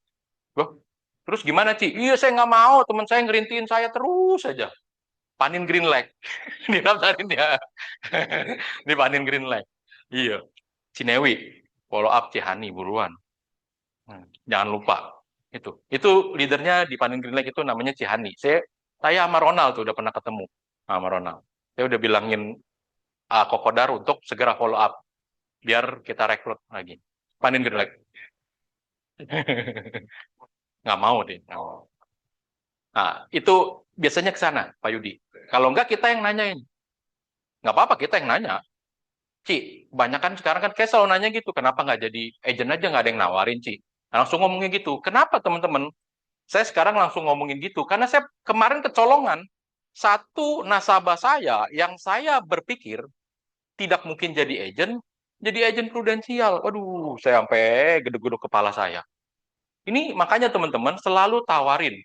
Loh, terus gimana, Ci? Iya, saya nggak mau. Teman saya ngerintiin saya terus saja. Panin green leg. Didaftarin dia. Dipanin green leg. Iya. Cinewi. Follow up Cihani buruan. Jangan lupa. Itu leadernya di Panin Green Lake itu namanya Cihani. Saya sama Ronald tuh udah pernah ketemu sama Ronald. Saya udah bilangin Kokodar untuk segera follow up biar kita rekrut lagi. Panin Green Lake. Nggak mau deh. Nggak mau. Nah, itu biasanya ke sana, Pak Yudi. Kalau enggak kita yang nanyain. Nggak apa-apa kita yang nanya. Ci, banyak kan sekarang kan kayak selalu nanya gitu. Kenapa nggak jadi agent aja nggak ada yang nawarin, Ci? Nah, langsung ngomongnya gitu. Kenapa teman-teman? Saya sekarang langsung ngomongin gitu karena saya kemarin kecolongan satu nasabah saya yang saya berpikir tidak mungkin jadi agen prudensial. Waduh, saya sampai gede-gede kepala saya. Ini makanya teman-teman selalu tawarin.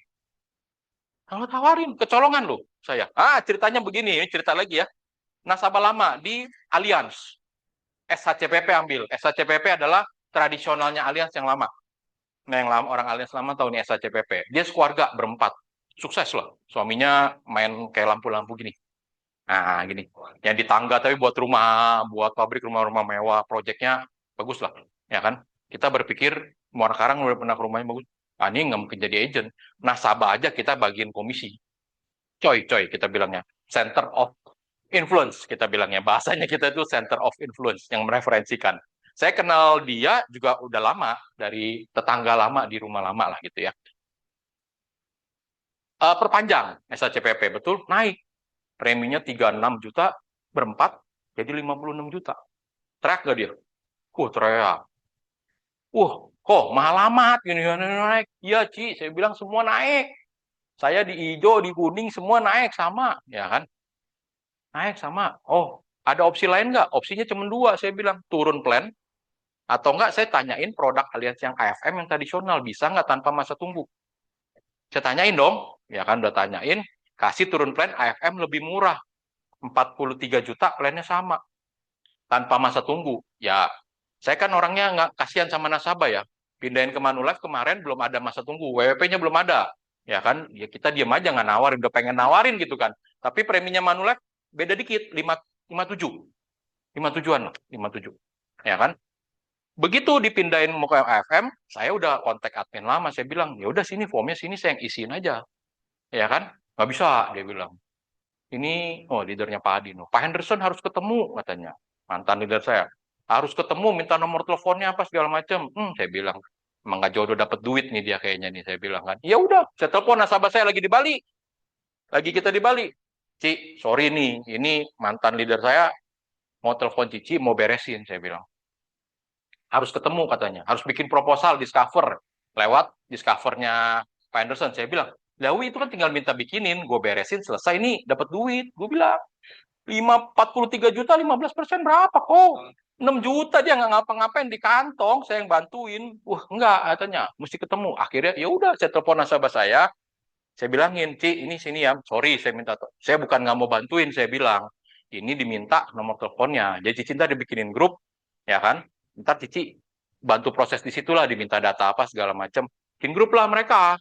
Kalau tawarin, kecolongan loh saya. Ceritanya begini, ini cerita lagi ya. Nasabah lama di Allianz. SHCPP ambil. SHCPP adalah tradisionalnya Allianz yang lama. Nah, yang lama, orang Allianz lama tahu nih SHCPP. Dia sekeluarga berempat. Sukses loh. Suaminya main kayak lampu-lampu gini. Nah, gini. Yang di tangga tapi buat rumah, buat pabrik rumah-rumah mewah. Proyeknya bagus lah. Ya kan? Kita berpikir, Muara Karang udah pernah ke rumahnya bagus. Ini nggak mungkin jadi agent. Nasabah aja kita bagian komisi. Coy, kita bilangnya. Center of Influence, kita bilangnya. Bahasanya kita itu Center of Influence, yang mereferensikan. Saya kenal dia juga udah lama, dari tetangga lama, di rumah lama lah gitu ya. Perpanjang SHCPP, betul, naik. Preminya 36 juta, berempat, jadi 56 juta. Teriak gak dia? Teriak. Kok mahal amat gini naik. Iya, Ci, saya bilang semua naik. Saya di hijau, di kuning, semua naik sama, ya kan? Naik sama. Oh, ada opsi lain nggak? Opsinya cuma dua, saya bilang. Turun plan, atau enggak saya tanyain produk alias yang AFM yang tradisional, bisa nggak tanpa masa tunggu? Saya tanyain dong, ya kan udah tanyain, kasih turun plan AFM lebih murah. 43 juta plannya sama. Tanpa masa tunggu. Ya, saya kan orangnya nggak kasihan sama nasabah ya. Pindahin ke Manulife kemarin belum ada masa tunggu, WWP-nya belum ada. Ya kan, ya kita diam aja nggak nawarin, udah pengen nawarin gitu kan. Tapi preminya Manulife beda dikit, 57. 57-an lah, 57. Ya kan? Begitu dipindahin mau ke AFM, saya udah kontak admin lama, saya bilang, ya udah sini formnya sini saya yang isiin aja. Ya kan? Nggak bisa, dia bilang. Ini, leadernya Pak Adino. Pak Henderson harus ketemu, katanya. Mantan leader saya. Harus ketemu, minta nomor teleponnya apa segala macam. Saya bilang, emang nggak jodoh dapat duit nih dia kayaknya nih, saya bilang kan. Ya udah, saya telepon nasabah saya lagi di Bali. Lagi kita di Bali. Ci, sorry nih, ini mantan leader saya mau telepon Cici, mau beresin, saya bilang. Harus ketemu katanya, harus bikin proposal discover lewat discovernya Pak Anderson. Saya bilang, Lawi itu kan tinggal minta bikinin, gue beresin selesai nih dapat duit. Gue bilang 43 juta 15% berapa kok? 6 juta dia nggak ngapa-ngapain di kantong, saya yang bantuin. Enggak katanya, mesti ketemu. Akhirnya ya udah saya telepon nasabah saya bilangin, Ci ini sini ya, sorry saya minta, saya bukan nggak mau bantuin, saya bilang ini diminta nomor teleponnya. Jadi Cici ntar dibikinin grup, ya kan? Ntar Cici bantu proses di situlah, diminta data apa segala macam. Bikin grup lah mereka,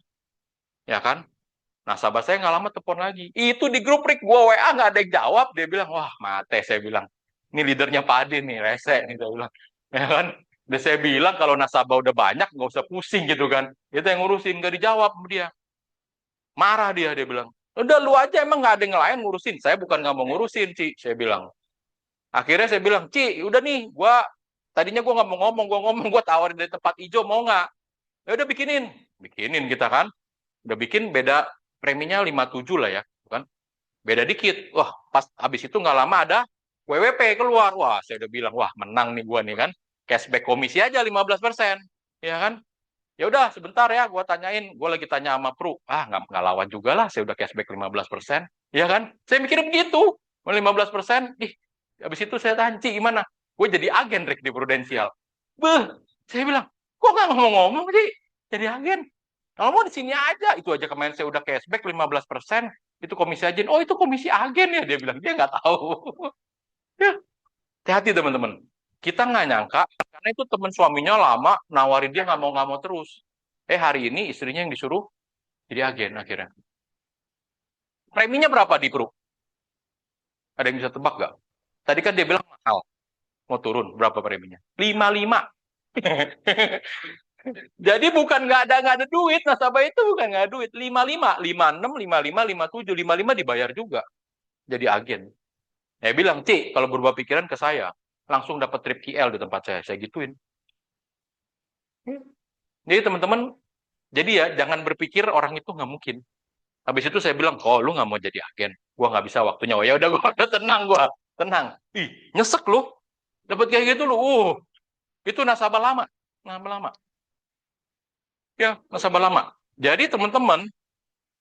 ya kan? Nah, sahabat saya nggak lama telepon lagi. Itu di grup Rick gue WA nggak ada yang jawab. Dia bilang, wah mate. Saya bilang, ini leadernya Pak Ade nih, rese nih. Saya bilang, ya kan? Dan saya bilang kalau nasabah udah banyak nggak usah pusing gitu kan. Itu yang ngurusin nggak dijawab sama dia. Marah dia bilang, udah lu aja emang nggak ada yang lain ngurusin. Saya bukan nggak mau ngurusin, Ci. Saya bilang. Akhirnya saya bilang, Ci, udah nih, tadinya gua nggak mau ngomong, gua tawarin dari tempat hijau mau nggak? Ya udah bikinin kita kan. Udah bikin beda preminya 57 lah ya, kan? Beda dikit. Wah, pas habis itu nggak lama ada WWP keluar. Wah, saya udah bilang, wah menang nih gua nih kan. Cashback komisi aja 15%. Ya kan? Ya udah sebentar ya, gua tanyain. Gua lagi tanya sama Pru. Ah, nggak lawan juga lah, saya udah cashback 15%. Ya kan? Saya mikir begitu. 15%, habis itu saya tanya, Ci, gimana? Gue jadi agen, Rick, di Prudensial. Beh, saya bilang, kok nggak ngomong-ngomong, Ci? Jadi agen. Kalau mau di sini aja, itu aja kemarin saya udah cashback 15%, itu komisi agen. Oh, itu komisi agen ya, dia bilang. Dia nggak tahu. Ya, hati-hati teman-teman. Kita nggak nyangka, karena itu teman suaminya lama, nawarin dia nggak mau terus. Hari ini istrinya yang disuruh jadi agen akhirnya. Preminya berapa di grup? Ada yang bisa tebak nggak? Tadi kan dia bilang mahal. Mau turun, berapa preminya? 55. Jadi bukan nggak ada duit, nasabah itu bukan nggak ada duit. 55, 56, 55, 57, 55 dibayar juga. Jadi agen. Saya bilang, Ci, kalau berubah pikiran ke saya, langsung dapat trip KL di tempat saya. Saya gituin. Jadi teman-teman, jadi ya jangan berpikir orang itu nggak mungkin. Habis itu saya bilang, oh lu nggak mau jadi agen, gua nggak bisa waktunya. Oh ya udah, gua udah tenang, gua tenang. Ih, nyesek lu, dapat kayak gitu lu. Itu nasabah lama, nasabah lama. Ya, nasabah lama. Jadi teman-teman,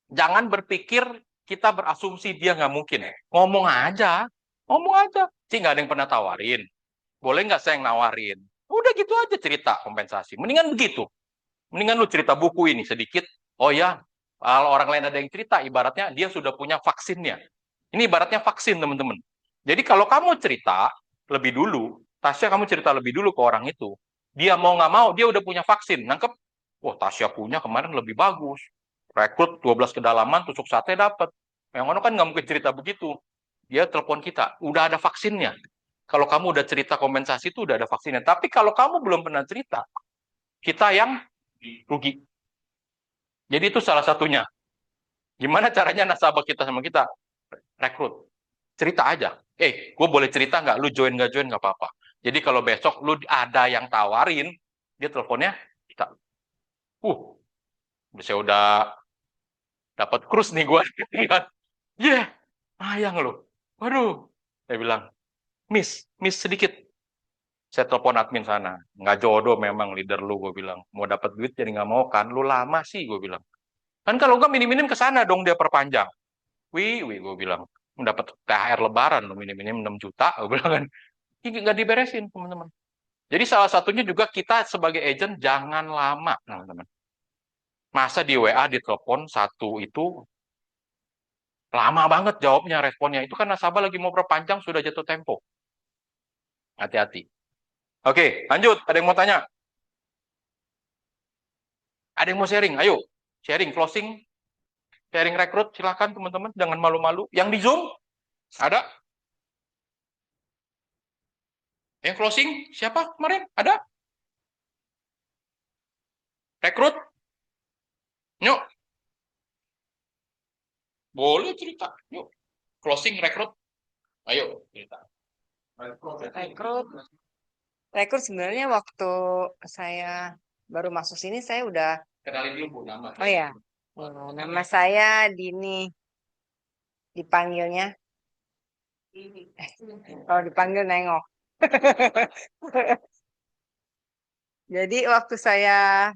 jangan berpikir kita berasumsi dia nggak mungkin. Ngomong aja, ngomong aja. Sih nggak ada yang pernah tawarin. Boleh nggak saya yang nawarin? Udah gitu aja cerita kompensasi. Mendingan begitu. Mendingan lu cerita buku ini sedikit. Oh ya, kalau orang lain ada yang cerita, ibaratnya dia sudah punya vaksinnya. Ini ibaratnya vaksin, teman-teman. Jadi kalau kamu cerita lebih dulu, Tasya kamu cerita lebih dulu ke orang itu, dia mau nggak mau, dia udah punya vaksin. Nangkep? Wah, Tasya punya kemarin lebih bagus. Rekrut 12 kedalaman, tusuk sate dapat. Yang mana kan nggak mungkin cerita begitu. Dia telepon kita, udah ada vaksinnya. Kalau kamu udah cerita kompensasi itu udah ada vaksinnya. Tapi kalau kamu belum pernah cerita, kita yang rugi. Jadi itu salah satunya. Gimana caranya nasabah kita sama kita? Rekrut. Cerita aja. Gue boleh cerita nggak? Lu join nggak join nggak apa-apa. Jadi kalau besok lu ada yang tawarin, dia teleponnya kita. Saya udah dapat cruise nih gue. Yeah, sayang lu. Waduh. Saya bilang, miss sedikit. Saya telepon admin sana. Nggak jodoh memang leader lu, gue bilang. Mau dapat duit jadi nggak mau kan. Lu lama sih, gue bilang. Kan kalau nggak minim-minim ke sana dong dia perpanjang. Wih, gue bilang. Mendapat THR lebaran, lu minim-minim 6 juta, gue bilang kan. Ini nggak diberesin, teman-teman. Jadi salah satunya juga kita sebagai agent jangan lama, teman-teman. Masa di WA, di telepon satu itu lama banget jawabnya, responnya. Itu kan nasabah lagi mau perpanjang, sudah jatuh tempo. Hati-hati. Oke, lanjut. Ada yang mau tanya? Ada yang mau sharing? Ayo, sharing, closing, sharing rekrut. Silakan teman-teman, jangan malu-malu. Yang di Zoom, ada? Yang closing, siapa kemarin? Ada? Rekrut? Yuk, boleh cerita. Yuk, closing rekrut. Ayo, cerita. Rekrut, rekrut sebenarnya waktu saya baru masuk sini saya udah, Kenalin dulu, Bu, nama. oh ya, nama saya Dini, dipanggilnya, kalau dipanggil nengok. Jadi waktu saya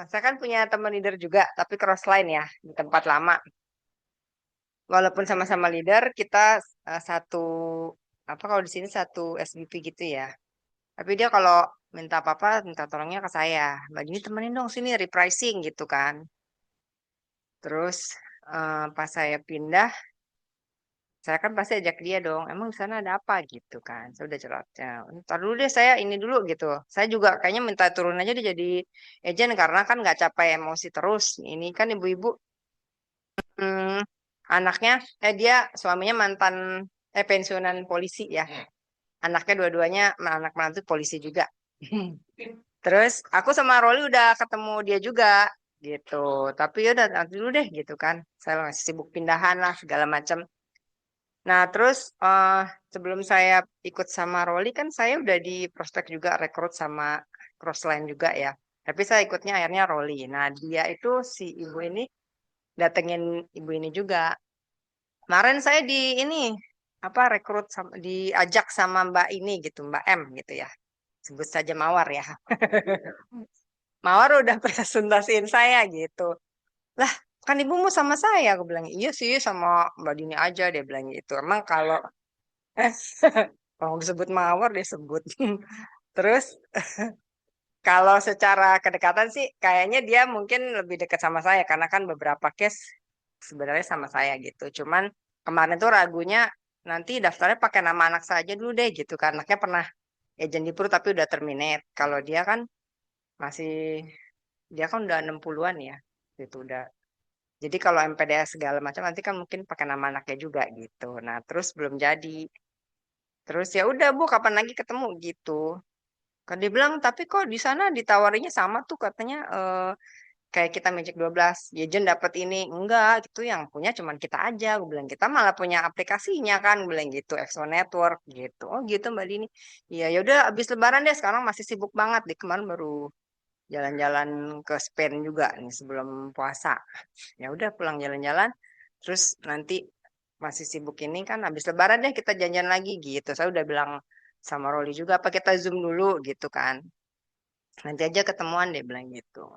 kan punya teman leader juga, tapi cross line ya, di tempat lama. Walaupun sama-sama leader, kita satu, apa kalau di sini satu SVP gitu ya. Tapi dia kalau minta apa-apa, minta tolongnya ke saya. Mbak Dini temenin dong sini repricing gitu kan. Terus pas saya pindah, saya kan pasti ajak dia dong, emang di sana ada apa gitu kan. Saya udah jelasnya, ntar dulu deh saya ini dulu gitu. Saya juga kayaknya minta turun aja dia jadi agent karena kan nggak capek emosi terus. Ini kan ibu-ibu, hmm, anaknya, dia suaminya mantan, pensiunan polisi ya. Anaknya dua-duanya anak menantu polisi juga. Terus aku sama Roli udah ketemu dia juga gitu. Tapi ya udah nanti dulu deh gitu kan. Saya masih sibuk pindahan lah segala macam. Nah, terus sebelum saya ikut sama Roli kan saya udah di prospek juga rekrut sama Crossline juga ya. Tapi saya ikutnya akhirnya Roli. Nah, dia itu si ibu ini datengin ibu ini juga. Kemarin saya di ini apa rekrut diajak sama Mbak ini gitu, Mbak M gitu ya. Sebut saja Mawar ya. Mawar udah presentasiin saya gitu. Lah, kan ibumu sama saya. Aku bilang, iya sih sama Mbak Dini aja. Dia bilang gitu. Emang kalau kalau disebut Mawar dia sebut. Terus kalau secara kedekatan sih kayaknya dia mungkin lebih dekat sama saya karena kan beberapa case sebenarnya sama saya gitu. Cuman kemarin tuh ragunya nanti daftarnya pakai nama anak saja dulu deh gitu kan. Anaknya pernah agent di Pru tapi udah terminate. Kalau dia kan masih dia kan udah 60-an ya. Gitu udah. Jadi kalau MPDS segala macam nanti kan mungkin pakai nama anaknya juga gitu. Nah, terus belum jadi. Terus ya udah Bu, kapan lagi ketemu gitu. Kan dia bilang, tapi kok di sana ditawarinya sama tuh katanya kayak kita Magic 12. Ya Jen dapat ini. Enggak, gitu yang punya cuman kita aja. Gue bilang, kita malah punya aplikasinya kan. Gue bilang gitu, Exo Network gitu. Oh gitu Mbak Dini. Iya, ya udah abis lebaran deh sekarang masih sibuk banget. Di kemarin baru jalan-jalan ke Spain juga nih sebelum puasa. Ya udah pulang jalan-jalan. Terus nanti masih sibuk ini kan habis lebaran deh kita janjian lagi gitu. Saya udah bilang sama Roli juga apa kita Zoom dulu gitu kan. Nanti aja ketemuan dia bilang gitu.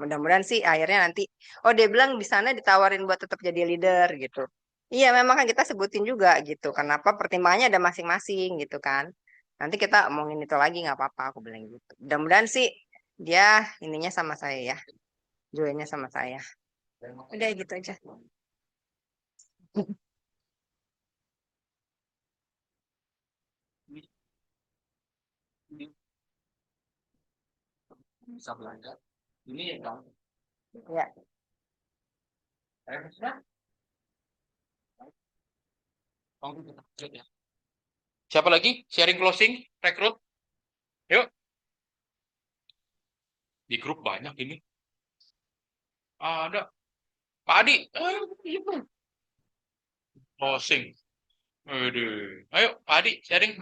Mudah-mudahan sih akhirnya nanti oh dia bilang di sana ditawarin buat tetap jadi leader gitu. Iya memang kan kita sebutin juga gitu. Kenapa pertimbangannya ada masing-masing gitu kan. Nanti kita omongin itu lagi nggak apa-apa aku bilang gitu. Mudah-mudahan sih dia ininya sama saya ya. Joinnya sama saya. Udah gitu aja. Bisa belajar. Ini ya kan. Ya. Siapa lagi? Sharing closing, rekrut. Yuk. Di grup banyak ini. Ada. Pak Adi. Closing. Aduh. Ayo, Pak Adi, sharing.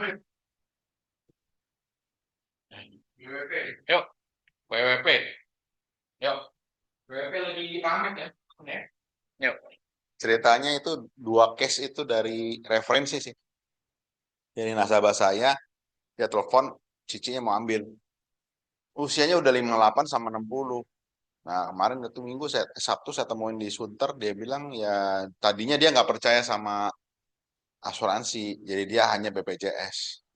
Yuk, WWP. Yuk. WWP lagi rame ya. Yuk. Ceritanya itu 2 case itu dari referensi sih. Jadi nasabah saya, dia telepon, cicinya mau ambil. Usianya udah 58 sama 60. Nah, kemarin itu minggu, Sabtu saya temuin di Sunter, dia bilang ya tadinya dia nggak percaya sama asuransi, jadi dia hanya BPJS.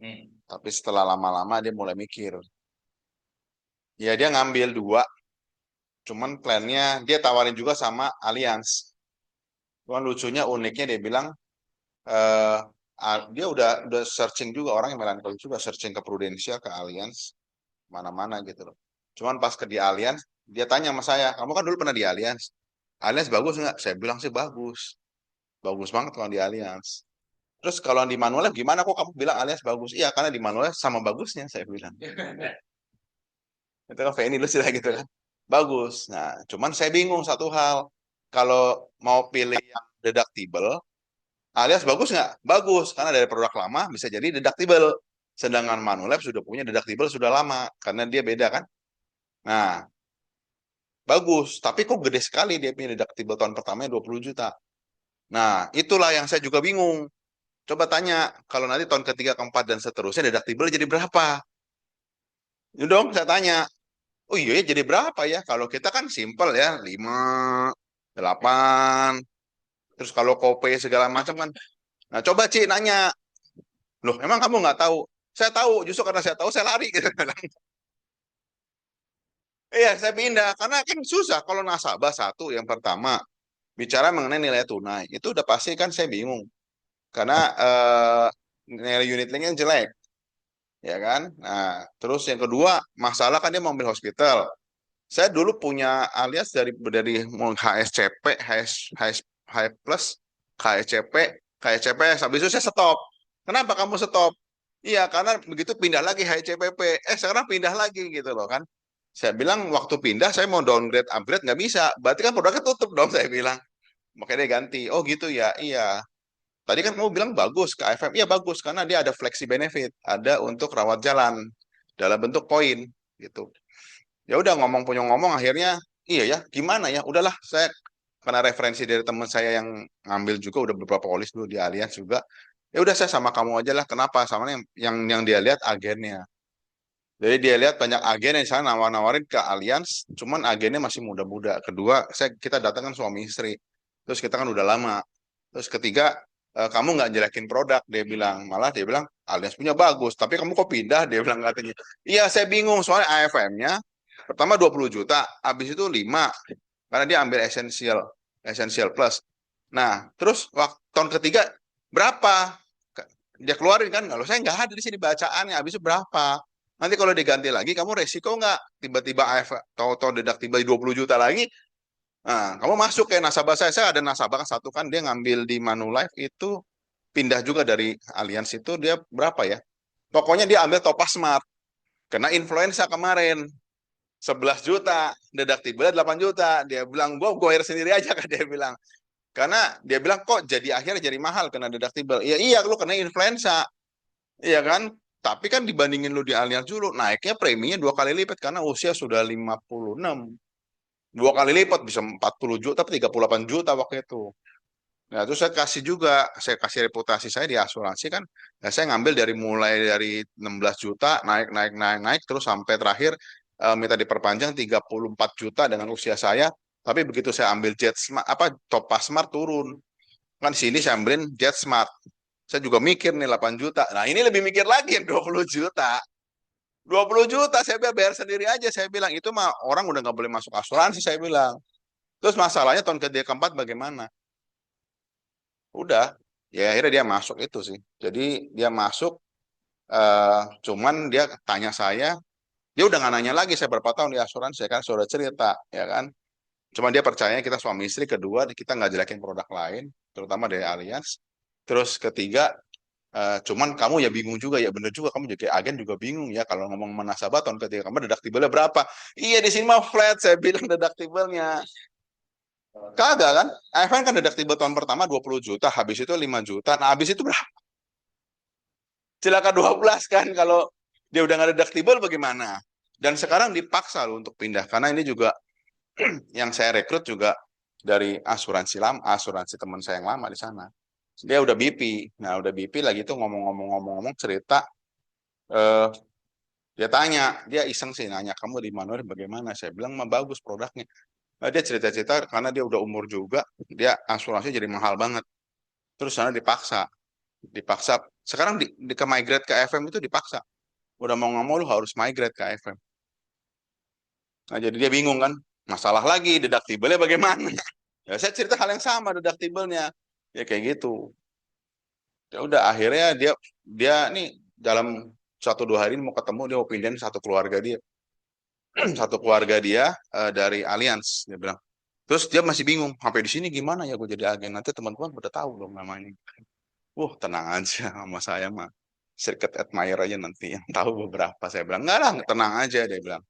Tapi setelah lama-lama dia mulai mikir. Ya dia ngambil 2, cuman plannya dia tawarin juga sama Allianz. Cuman lucunya, uniknya dia bilang, eh dia udah searching juga, orang yang melankoli juga searching ke Prudential, ke Allianz, mana-mana gitu loh. Cuman pas ke di Allianz, dia tanya sama saya, kamu kan dulu pernah di Allianz, Allianz bagus nggak? Saya bilang sih bagus, bagus banget kalau di Allianz. Terus kalau di Manulife gimana kok kamu bilang Allianz bagus? Iya karena di Manulife sama bagusnya saya bilang. Itu kan Feni lu sih gitu kan, bagus. Nah, cuman saya bingung satu hal, kalau mau pilih yang deductible, alias bagus nggak? Bagus, karena dari produk lama bisa jadi deductible. Sedangkan Manulife sudah punya deductible sudah lama, karena dia beda kan. Nah, bagus. Tapi kok gede sekali dia punya deductible tahun pertamanya 20 juta. Nah, itulah yang saya juga bingung. Coba tanya, kalau nanti tahun ketiga, keempat, dan seterusnya deductible jadi berapa? Ya dong, saya tanya. Oh iya, jadi berapa ya? Kalau kita kan simple ya, 5, 8. Terus kalau kopay segala macam kan. Nah, coba Ci nanya. Loh, emang kamu nggak tahu? Saya tahu, justru karena saya tahu saya lari gitu. Iya, saya pindah karena kan susah kalau nasabah satu yang pertama bicara mengenai nilai tunai. Itu udah pasti kan saya bingung. karena nilai unit linknya jelek, ya kan? Nah, terus yang kedua masalah kan dia mau ambil hospital. Saya dulu punya alias dari HSCP, HS plus, KSCP, KSCPS. Habis itu saya stop. Kenapa kamu stop? Iya, karena begitu pindah lagi HCPP. Sekarang pindah lagi gitu loh kan. Saya bilang waktu pindah saya mau downgrade, upgrade nggak bisa. Berarti kan produknya tutup dong saya bilang. Makanya dia ganti. Oh gitu ya, iya. Tadi kan kamu bilang bagus ke AFM. Iya bagus karena dia ada flexi benefit, ada untuk rawat jalan dalam bentuk poin gitu. Ya udah ngomong punya ngomong akhirnya iya ya gimana ya udahlah saya karena referensi dari teman saya yang ngambil juga udah beberapa polis dulu di Allianz juga. Ya udah saya sama kamu aja lah. Kenapa? Sama yang dia lihat agennya. Jadi dia lihat banyak agen yang sana nawar-nawarin ke Allianz, cuman agennya masih muda-muda. Kedua, kita datangkan suami istri. Terus kita kan udah lama. Terus ketiga, kamu nggak jelekin produk, dia bilang. Malah dia bilang, Allianz punya bagus, tapi kamu kok pindah? Dia bilang katanya. Iya, saya bingung soalnya AFM-nya pertama 20 juta, habis itu 5 karena dia ambil essential plus. Nah, terus waktu tahun ketiga berapa? Dia keluarin kan, kalau saya nggak ada di sini bacaannya, habis itu berapa? Nanti kalau diganti lagi, kamu resiko nggak? Tiba-tiba AF, tahu-tahu deductible 20 juta lagi, nah, kamu masuk kayak nasabah saya ada nasabah kan satu kan, dia ngambil di Manulife itu, pindah juga dari Allianz itu, dia berapa ya? Pokoknya dia ambil Topaz Smart, kena influenza kemarin, 11 juta, deductible 8 juta, dia bilang, gue goer sendiri aja kan dia bilang. Karena dia bilang kok jadi akhirnya jadi mahal kena deductible. Iya iya lu kena influenza. Iya kan? Tapi kan dibandingin lu di Allianz dulu naiknya preminya 2 kali lipat karena usia sudah 56. 2 kali lipat bisa 40 juta tapi 38 juta waktu itu. Nah, itu saya kasih juga, saya kasih reputasi saya di asuransi kan. Nah, saya ngambil mulai dari 16 juta naik terus sampai terakhir minta diperpanjang 34 juta dengan usia saya. Tapi begitu saya ambil Jet Smart, Topaz Smart turun. Kan di sini saya ambilin Jet Smart. Saya juga mikir nih 8 juta. Nah ini lebih mikir lagi yang 20 juta. 20 juta saya bayar sendiri aja. Saya bilang itu mah orang udah nggak boleh masuk asuransi saya bilang. Terus masalahnya tahun ketiga keempat bagaimana? Udah. Ya akhirnya dia masuk itu sih. Jadi dia masuk cuman dia tanya saya, dia udah nggak nanya lagi saya berapa tahun di asuransi kan sudah cerita ya kan. Cuma dia percaya kita suami istri, kedua kita nggak jelekin produk lain, terutama dari Allianz. Terus ketiga, cuman kamu ya bingung juga, ya bener juga, kamu jadi agen juga bingung ya, kalau ngomong sama nasabah tahun ketiga kamu deductible-nya berapa? Iya di sini mah flat, saya bilang deductible-nya. Kagak kan? AFN kan deductible tahun pertama 20 juta, habis itu 5 juta, nah habis itu berapa? Celaka 12 kan, kalau dia udah nggak deductible bagaimana? Dan sekarang dipaksa loh untuk pindah, karena ini juga yang saya rekrut juga dari asuransi teman saya yang lama di sana. Dia udah BP. Nah, udah BP lagi tuh ngomong-ngomong cerita dia tanya, dia iseng sih nanya, "Kamu di Manulife bagaimana?" Saya bilang, "Mah bagus produknya." Nah, dia cerita-cerita karena dia udah umur juga, dia asuransi jadi mahal banget. Terus sana dipaksa. Sekarang ke migrate ke FM itu dipaksa. Udah mau nggak mau lu harus migrate ke FM. Nah, jadi dia bingung kan, masalah lagi, deductible-nya bagaimana? Ya, saya cerita hal yang sama, deductible-nya. Ya kayak gitu. Ya udah, akhirnya dia nih dalam 1-2 hari ini mau ketemu, dia mau pindahin satu keluarga dia. Satu keluarga dia dari Allianz, dia bilang. Terus dia masih bingung, sampai di sini gimana ya gue jadi agen? Nanti teman-teman udah tahu dong namanya. Tenang aja sama saya mah. Circuit admirer aja nanti yang tahu beberapa. Saya bilang, enggak lah, tenang aja, dia bilang.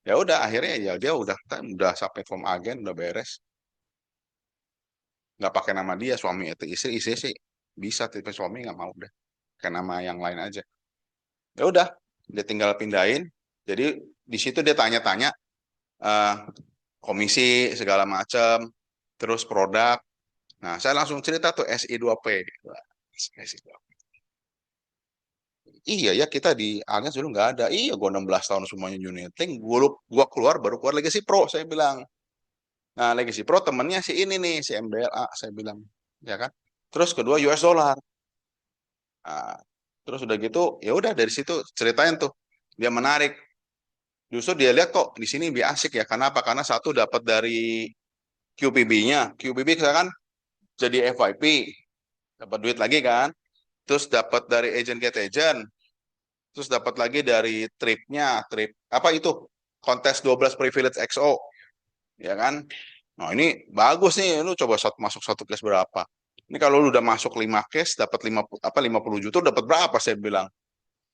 Ya udah akhirnya ya dia udah sampai form agen udah beres, nggak pakai nama dia, suami itu istri sih bisa, tapi suami nggak mau deh pakai nama yang lain aja. Ya udah dia tinggal pindahin. Jadi di situ dia tanya-tanya eh, komisi segala macam, terus produk. Nah saya langsung cerita tuh SI2P. SI2P. Iya ya kita di Allianz dulu nggak ada. Iya gue 16 tahun semuanya uniting. Gue keluar baru keluar Legacy Pro saya bilang. Nah, Legacy Pro temennya si ini nih, si MBLA, saya bilang, ya kan. Terus kedua US dollar. Nah, terus udah gitu, ya udah dari situ ceritain tuh, dia menarik. Justru dia lihat kok di sini lebih asik ya. Kenapa? Karena satu dapat dari QPB-nya. QPB kan jadi FYP. dapat duit lagi kan, terus dapat dari agent get agent, terus dapat lagi dari trip apa itu kontes 12 privilege XO, ya kan. Nah ini bagus nih, lu coba masuk satu case berapa. Ini kalau lu udah masuk 5 case dapat 50 juta dapat berapa saya bilang.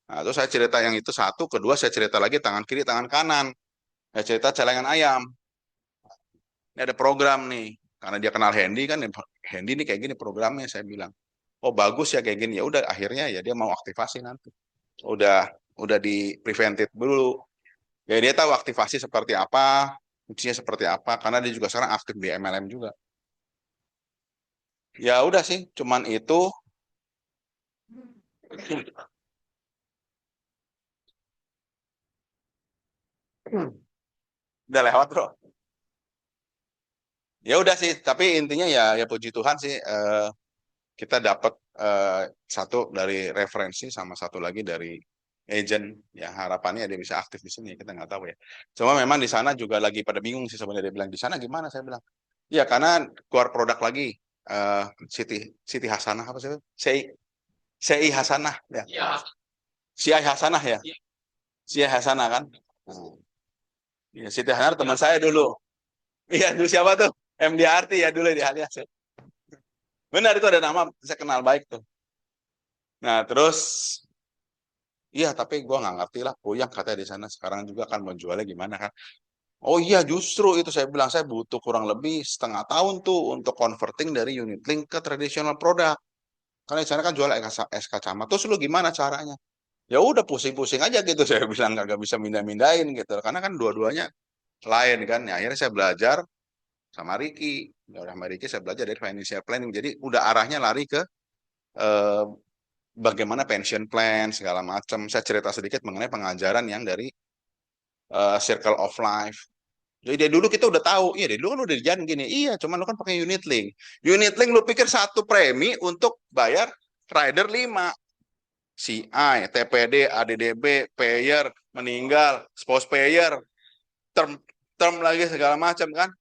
Nah, terus saya cerita yang itu satu, kedua saya cerita lagi tangan kiri, tangan kanan. Saya cerita celengan ayam. Ini ada program nih, karena dia kenal Hendy kan, Hendy nih kayak gini programnya, saya bilang. Oh bagus ya kayak gini, ya udah akhirnya ya dia mau aktivasi nanti. Udah di prevented dulu. Ya dia tahu aktivasi seperti apa, fungsinya seperti apa, karena dia juga sekarang aktif di MLM juga. Ya udah sih, cuman itu. Udah lewat bro. Ya udah sih, tapi intinya ya puji Tuhan sih kita dapat satu dari referensi sama satu lagi dari agent. Ya harapannya dia bisa aktif di sini, kita nggak tahu ya. Cuma memang di sana juga lagi pada bingung sih sebenarnya, dia bilang di sana gimana, saya bilang. Ya karena keluar produk lagi eh Siti Siti Hasanah apa sih? CI Hasanah ya. CI Hasanah ya. CI Hasanah kan. Iya, Siti Hasanah teman saya dulu. Iya, dulu siapa tuh? MDRT ya dulu di alias ya. Benar itu ada nama, saya kenal baik tuh. Nah, terus iya, tapi gua nggak ngerti lah, goyang katanya di sana sekarang juga kan menjualnya gimana kan. Oh iya, justru itu saya bilang saya butuh kurang lebih setengah tahun tuh untuk converting dari unit link ke traditional product. Karena di sana kan jual es kacamata. Terus lu gimana caranya? Ya udah pusing-pusing aja gitu saya bilang nggak bisa mindah-mindahin gitu. Karena kan dua-duanya lain kan. Ya, akhirnya saya belajar sama Ricky. Ya udah sama Ricky saya belajar dari financial planning. Jadi udah arahnya lari ke eh, bagaimana pension plan segala macam. Saya cerita sedikit mengenai pengajaran yang dari Circle of Life. Jadi dari dulu kita udah tahu, iya dari dulu kan udah dijalan gini, iya cuman lu kan pakai unit link. Unit link lu pikir satu premi untuk bayar rider 5. CI, TPD, ADDB, payer, meninggal, spouse payer, term term lagi segala macam kan.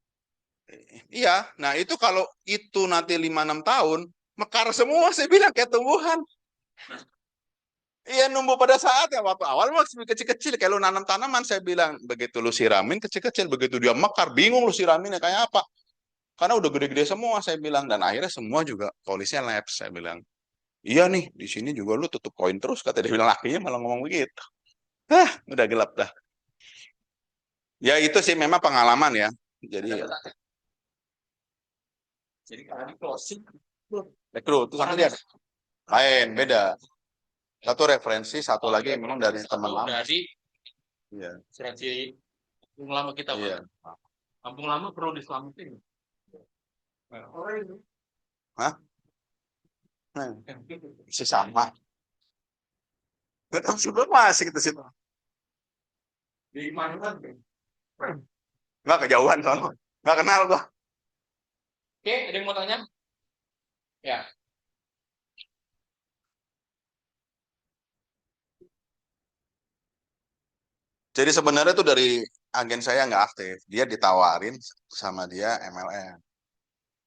Iya, nah itu kalau itu nanti 5-6 tahun, mekar semua saya bilang kayak tumbuhan. Iya nunggu pada saat ya waktu awal masih kecil-kecil kayak lu nanam tanaman saya bilang begitu lu siramin kecil-kecil begitu dia mekar bingung lu siraminnya kayak apa karena udah gede-gede semua saya bilang dan akhirnya semua juga polisnya labs saya bilang iya nih di sini juga lu tutup koin terus kata dia bilang lakinya malah ngomong begitu udah gelap dah ya itu sih memang pengalaman ya jadi kalau di closing rekrut itu sama dia lain beda satu referensi satu lagi memang dari teman lama Dari iya referensi kampung lama kita, iya Pak. Kampung lama perlu diselamatin. hah masih sama sudah masih kita situ Di mana kan? nggak kejauhan soalnya nggak kenal gua Oke, ada yang mau tanya? Ya. jadi sebenarnya tuh dari agen saya nggak aktif dia ditawarin sama dia MLM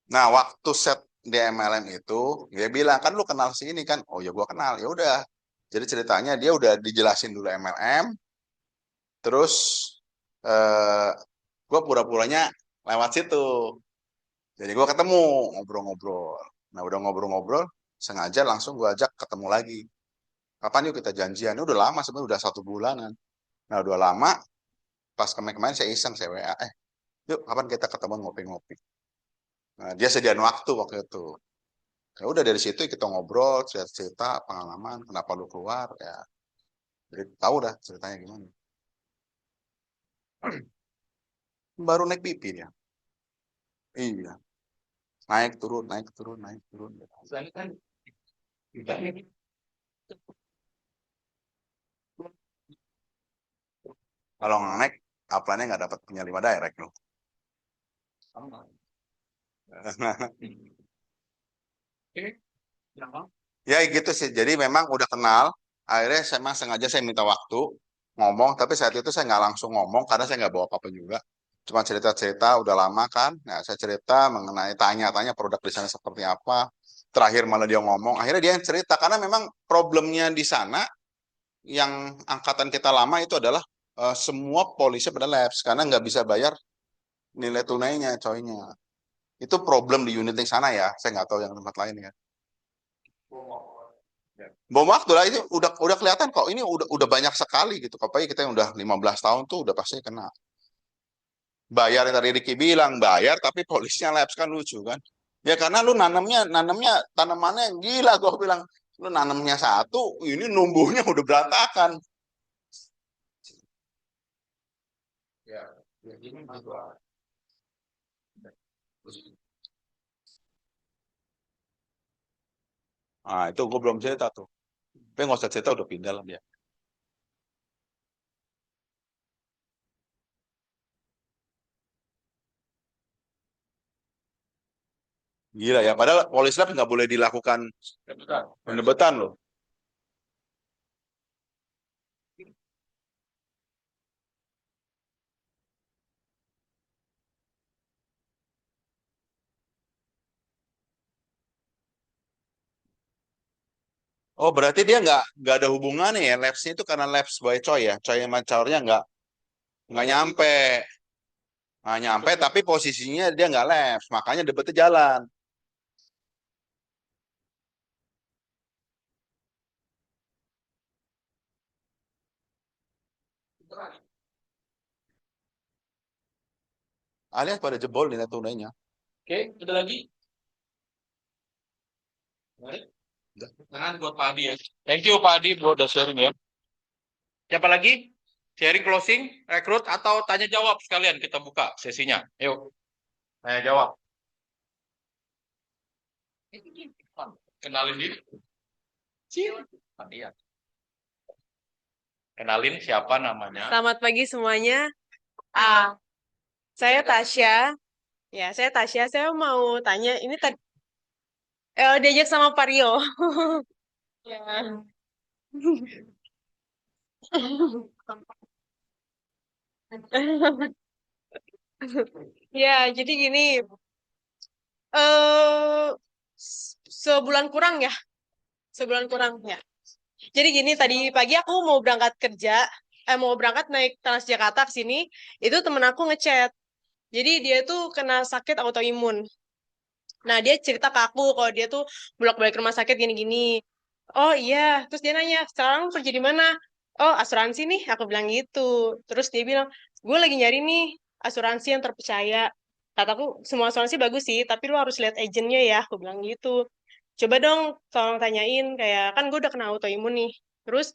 nah waktu set di MLM itu dia bilang kan lu kenal si ini kan oh ya gua kenal ya udah jadi ceritanya dia udah dijelasin dulu MLM terus eh, gua pura-puranya lewat situ jadi gua ketemu ngobrol-ngobrol nah udah ngobrol-ngobrol sengaja langsung gua ajak ketemu lagi kapan yuk kita janjian ini udah lama sebenarnya udah 1 bulanan nah udah lama pas kemarin saya iseng saya WA yuk kapan kita ketemu ngopi-ngopi nah, dia sediain waktu itu ya udah dari situ kita ngobrol cerita pengalaman kenapa lu keluar ya jadi tahu dah ceritanya gimana baru naik BP dia iya naik turun naik turun naik turun Soalnya kan kalau naik upline nggak dapat punya 5 direct loh ya gitu sih jadi memang udah kenal akhirnya saya memang sengaja saya minta waktu ngomong tapi saat itu saya nggak langsung ngomong karena saya nggak bawa apa-apa juga cuma cerita-cerita udah lama kan nah saya cerita mengenai tanya-tanya produk di sana seperti apa terakhir malah dia ngomong, akhirnya dia yang cerita karena memang problemnya di sana yang angkatan kita lama itu adalah semua polisi pada lapse karena nggak bisa bayar nilai tunainya, coynya. Itu problem di unit yang sana ya, saya nggak tahu yang tempat lain ya. Bom waktu lah itu udah kelihatan kok ini udah banyak sekali gitu. Apalagi kita yang udah 15 tahun tuh udah pasti kena. Bayar yang tadi Ricky bilang bayar tapi polisnya lapse kan lucu kan. Ya karena lu nanamnya tanamannya yang gila gue bilang lu nanamnya satu ini numbuhnya udah berantakan. Ya, ini juga. Ah itu gue belum cerita tuh. Tapi nggak usah cerita udah pindah lah dia. Gila ya, padahal polis lab nggak boleh dilakukan pendebetan loh. Oh berarti dia nggak ada hubungannya ya, lapse-nya itu karena lapse by Choi ya, Choi sama Caurnya nggak nyampe, nggak nyampe tapi posisinya dia nggak lapse, makanya debatnya jalan. Alias pada jebol nilai tunainya. Oke, ada lagi? Mari. Tangan buat Pak Adi ya. Thank you Pak Adi buat udah sharing ya. Siapa lagi? Sharing closing, rekrut atau tanya jawab sekalian kita buka sesinya. Yuk, tanya jawab. Kenalin diri. Iya. Kenalin siapa namanya? Selamat pagi semuanya. Ah, saya Tasya. Ya, saya Tasya. Saya mau tanya, ini tadi diajak sama Pario. Ya. Ya, jadi gini. eh Sebulan kurang ya. Sebulan kurang ya. Jadi gini, tadi pagi aku mau berangkat kerja, mau berangkat naik Transjakarta ke sini, itu temen aku ngechat. Jadi dia tuh kena sakit autoimun. Nah, dia cerita ke aku kalau dia tuh bolak-balik rumah sakit gini-gini. Oh iya, terus dia nanya, sekarang lu kerja di mana? Oh, asuransi nih, aku bilang gitu. Terus dia bilang, gue lagi nyari nih asuransi yang terpercaya. Kataku, semua asuransi bagus sih, tapi lu harus lihat agennya ya, aku bilang gitu. Coba dong, tolong tanyain, kayak, kan gue udah kena autoimun nih. Terus,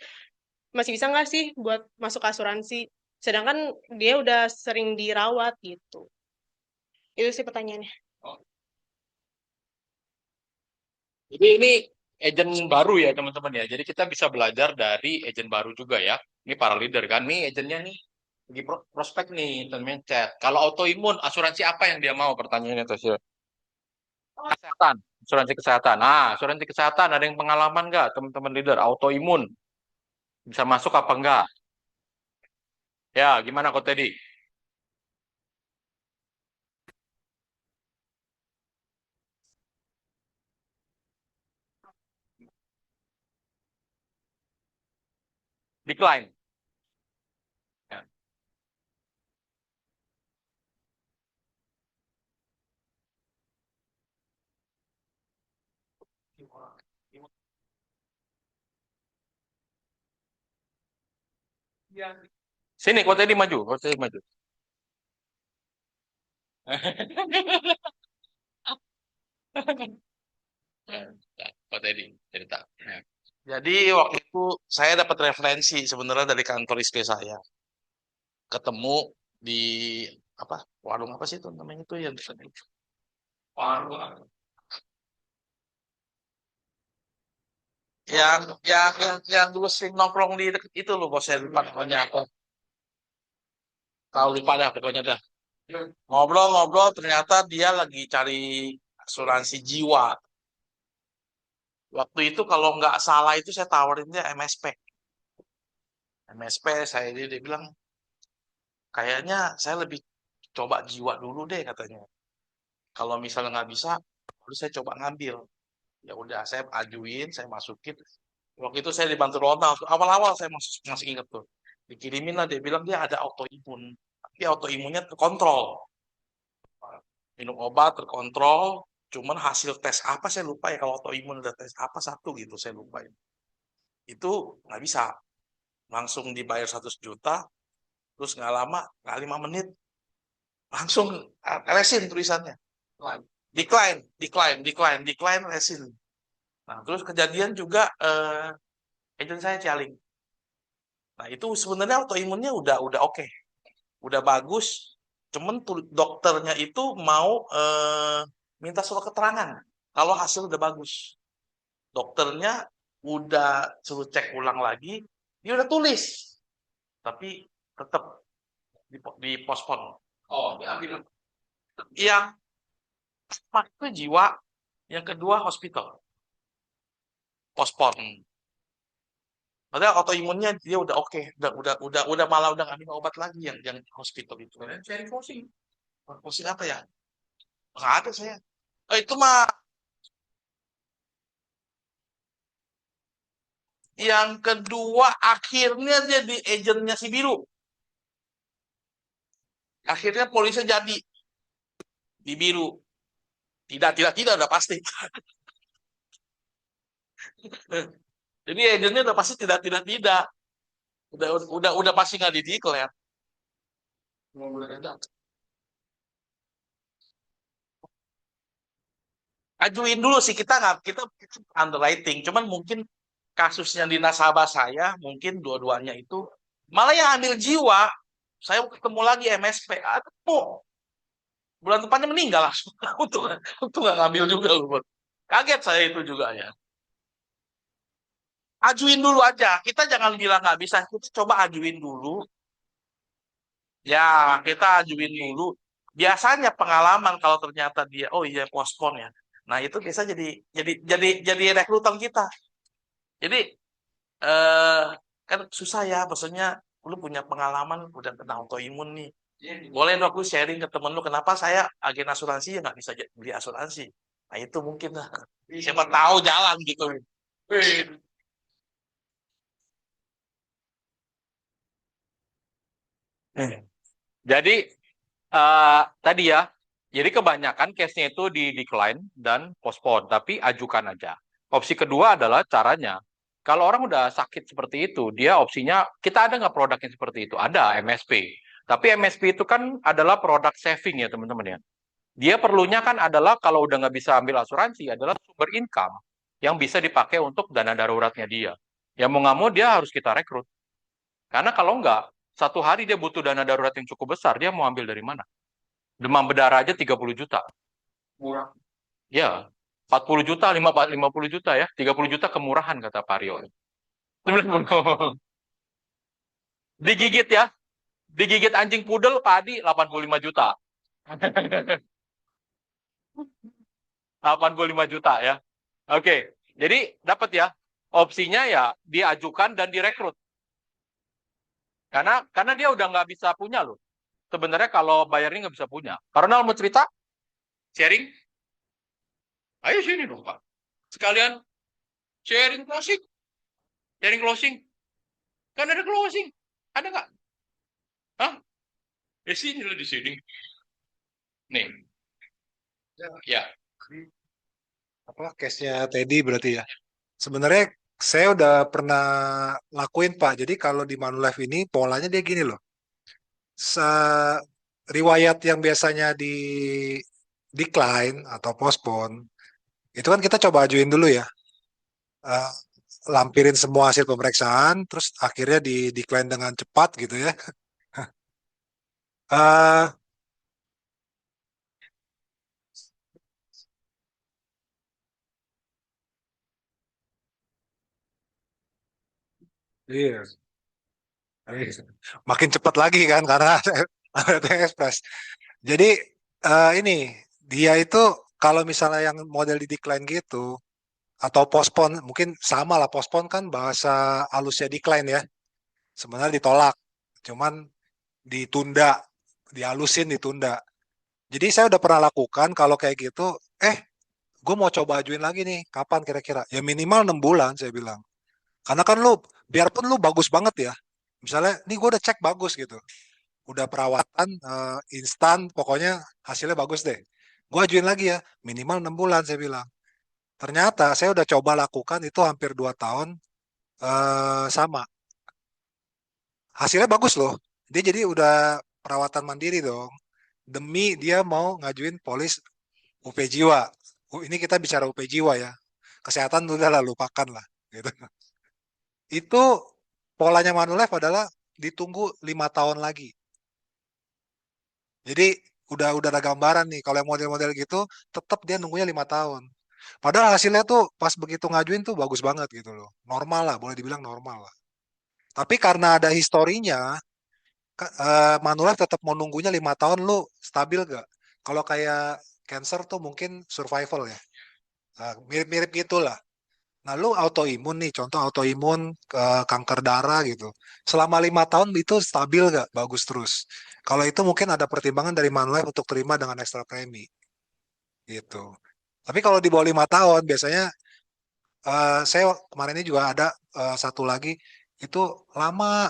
masih bisa nggak sih buat masuk asuransi? Sedangkan dia udah sering dirawat gitu. Itu sih pertanyaannya. Jadi ini agent baru ya teman-teman ya. Jadi kita bisa belajar dari agent baru juga ya. Ini para leader kan. Nih agentnya nih lagi prospek nih teman chat. Kalau autoimun asuransi apa yang dia mau pertanyaannya tuh sih? Kesehatan, asuransi kesehatan. Nah, asuransi kesehatan ada yang pengalaman nggak teman-teman leader? Autoimun bisa masuk apa enggak? Ya, gimana kok tadi? Decline. Ya. Sini kok tadi maju, kok tadi maju. Kok tadi cerita. Ya. Jadi waktu itu saya dapat referensi sebenarnya dari kantor istri saya. Ketemu di apa warung apa sih itu namanya itu yang Warung. yang dulu sering nongkrong di deket itu loh bos saya lupa namanya apa. Tahu lupa dah pokoknya dah. Ngobrol-ngobrol ternyata dia lagi cari asuransi jiwa. Waktu itu kalau nggak salah itu saya tawarin dia MSP. MSP dia bilang kayaknya saya lebih coba jiwa dulu deh katanya. Kalau misalnya nggak bisa, baru saya coba ngambil. Ya udah, saya ajuin, saya masukin. Waktu itu saya dibantu Ronald. Awal-awal saya masih ingat tuh. Dikirimin lah, dia bilang dia ada autoimun. Tapi autoimunnya terkontrol. Minum obat terkontrol. Cuman hasil tes apa saya lupa ya. Kalau autoimun ada tes apa satu gitu, saya lupa ya. Itu nggak bisa. Langsung dibayar 100 juta. Terus nggak lama, nggak 5 menit. Langsung resin tulisannya. Decline, decline, decline, decline, resin. Nah, terus kejadian juga agent saya Cialing. Nah, itu sebenarnya autoimunnya udah oke. Udah bagus. Cuman dokternya itu mau minta surat keterangan kalau hasil udah bagus. Dokternya udah suruh cek ulang lagi, dia udah tulis. Tapi tetap dipospon. Oh, diambil. Yang pertama itu jiwa, yang kedua hospital. Pospon. Padahal autoimunnya dia udah oke, udah malah udah nggak minum obat lagi yang hospital itu. Cari closing. Closing apa ya? Nggak ada saya. Itu mah yang kedua akhirnya dia di agentnya si Biru. Akhirnya polisi jadi di Biru. Tidak udah pasti. Jadi agentnya udah pasti tidak. Udah pasti nggak dideklar. Ajuin dulu sih, kita underwriting, cuman mungkin kasusnya di nasabah saya mungkin dua-duanya itu malah yang ambil jiwa. Saya ketemu lagi MSP, aduh, bulan depannya meninggal langsung. untuk nggak ngambil juga loh. Kaget saya itu juga ya. Ajuin dulu aja, kita jangan bilang nggak bisa, kita coba ajuin dulu. Ya, kita ajuin dulu. Biasanya pengalaman kalau ternyata dia, oh iya postpone ya. Nah, itu biasa jadi rekrutan kita. Jadi kan susah ya, maksudnya lu punya pengalaman udah kena autoimun nih. Boleh dong aku sharing ke temen lu kenapa saya agen asuransi ya nggak bisa beli asuransi. Nah, itu mungkin lah. Siapa tahu jalan gitu. Jadi tadi ya, jadi kebanyakan case-nya itu di decline dan postpone, tapi ajukan aja. Opsi kedua adalah caranya. Kalau orang udah sakit seperti itu, dia opsinya, kita ada nggak produk yang seperti itu? Ada, MSP. Tapi MSP itu kan adalah produk saving ya teman-teman ya. Dia perlunya kan adalah kalau udah nggak bisa ambil asuransi, adalah sumber income yang bisa dipakai untuk dana daruratnya dia. Ya mau nggak mau dia harus kita rekrut. Karena kalau nggak, satu hari dia butuh dana darurat yang cukup besar, dia mau ambil dari mana? Demam berdarah aja 30 juta. Murah. Ya, 40 juta, 50 juta ya. 30 juta kemurahan kata Pak Rio. Digigit ya. Digigit anjing pudel, Pak Adi 85 juta. 85 juta ya. Oke, jadi dapat ya. Opsinya ya diajukan dan direkrut. Karena dia udah nggak bisa punya loh. Sebenarnya kalau bayarnya nggak bisa punya. Karena mau cerita, sharing, ayo sini dong Pak. Sekalian sharing closing. Sharing closing. Kan ada closing. Ada nggak? Hah? Di sini loh, di sini. Nih. Ya. Apa case-nya Teddy berarti ya. Sebenarnya saya udah pernah lakuin Pak. Jadi kalau di Manulife ini polanya dia gini loh. Riwayat yang biasanya di decline atau postpone itu kan kita coba ajuin dulu ya. Eh, lampirin semua hasil pemeriksaan, terus akhirnya di decline dengan cepat gitu ya. Eh, iya. Makin cepat lagi kan karena ada Express. Jadi ini dia itu kalau misalnya yang model di decline gitu atau postpone mungkin sama lah, postpone kan bahasa halusnya decline ya. Sebenarnya ditolak, cuman ditunda, dihalusin ditunda. Jadi saya udah pernah lakukan kalau kayak gitu, gue mau coba ajuin lagi nih, kapan kira-kira? Ya minimal 6 bulan, saya bilang. Karena kan lu, biarpun lu bagus banget ya, misalnya, nih gue udah cek bagus gitu, udah perawatan, instan, pokoknya hasilnya bagus deh. Gue ajuin lagi ya, minimal 6 bulan, saya bilang. Ternyata saya udah coba lakukan itu hampir 2 tahun, sama. Hasilnya bagus loh. Dia jadi udah perawatan mandiri dong. Demi dia mau ngajuin polis UP jiwa. Ini kita bicara UP jiwa ya. Kesehatan udah lah, lupakan lah. Gitu. Itu polanya Manulife adalah ditunggu 5 tahun lagi. Jadi udah ada gambaran nih. Kalau yang model-model gitu, tetap dia nunggunya 5 tahun. Padahal hasilnya tuh pas begitu ngajuin tuh bagus banget gitu loh. Normal lah, boleh dibilang normal lah. Tapi karena ada historinya, Manulife tetap mau nunggunya 5 tahun, lu stabil gak? Kalau kayak cancer tuh mungkin survival ya. Nah, mirip-mirip gitulah. Nah, lu autoimun nih, contoh autoimun, kanker darah gitu. Selama 5 tahun itu stabil gak? Bagus terus. Kalau itu mungkin ada pertimbangan dari Manulife untuk terima dengan ekstra premi gitu. Tapi kalau di bawah 5 tahun biasanya, saya kemarin ini juga ada, satu lagi itu lama,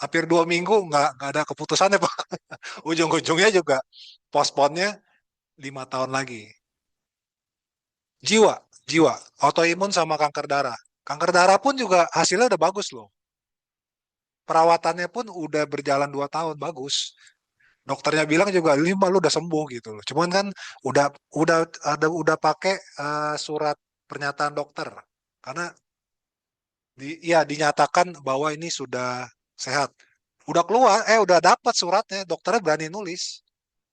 hampir 2 minggu nggak ada keputusannya Pak. Ujung-ujungnya juga postponnya 5 tahun lagi. Jiwa, jiwa, autoimun sama kanker darah. Kanker darah pun juga hasilnya udah bagus loh. Perawatannya pun udah berjalan 2 tahun, bagus. Dokternya bilang juga 5 lu udah sembuh gitu loh. Cuman kan udah pakai, surat pernyataan dokter. Karena ya dinyatakan bahwa ini sudah sehat. Udah keluar, udah dapat suratnya, dokternya berani nulis.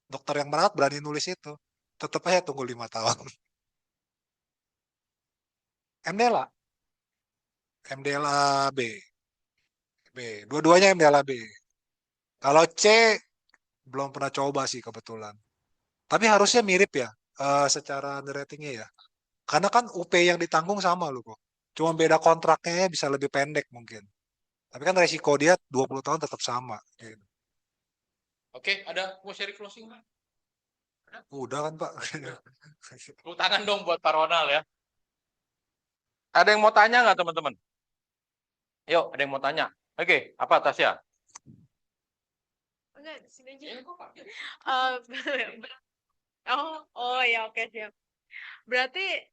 Dokter yang merawat berani nulis itu. Tetap aja tunggu 5 tahun. MDLA, MDLA B, dua-duanya MDLA B. Kalau C belum pernah coba sih kebetulan. Tapi harusnya mirip ya, secara ratingnya ya. Karena kan UP yang ditanggung sama loh kok. Cuma beda kontraknya ya bisa lebih pendek mungkin. Tapi kan resiko dia 20 tahun tetap sama. Gitu. Oke, ada mau share closing nggak? Udah kan Pak. Tepuk tangan dong buat Pak Ronald ya. Ada yang mau tanya nggak teman-teman? Yuk, ada yang mau tanya. Oke, apa Tasya? Enggak, di sini aja. Oh ya, oke siap. Berarti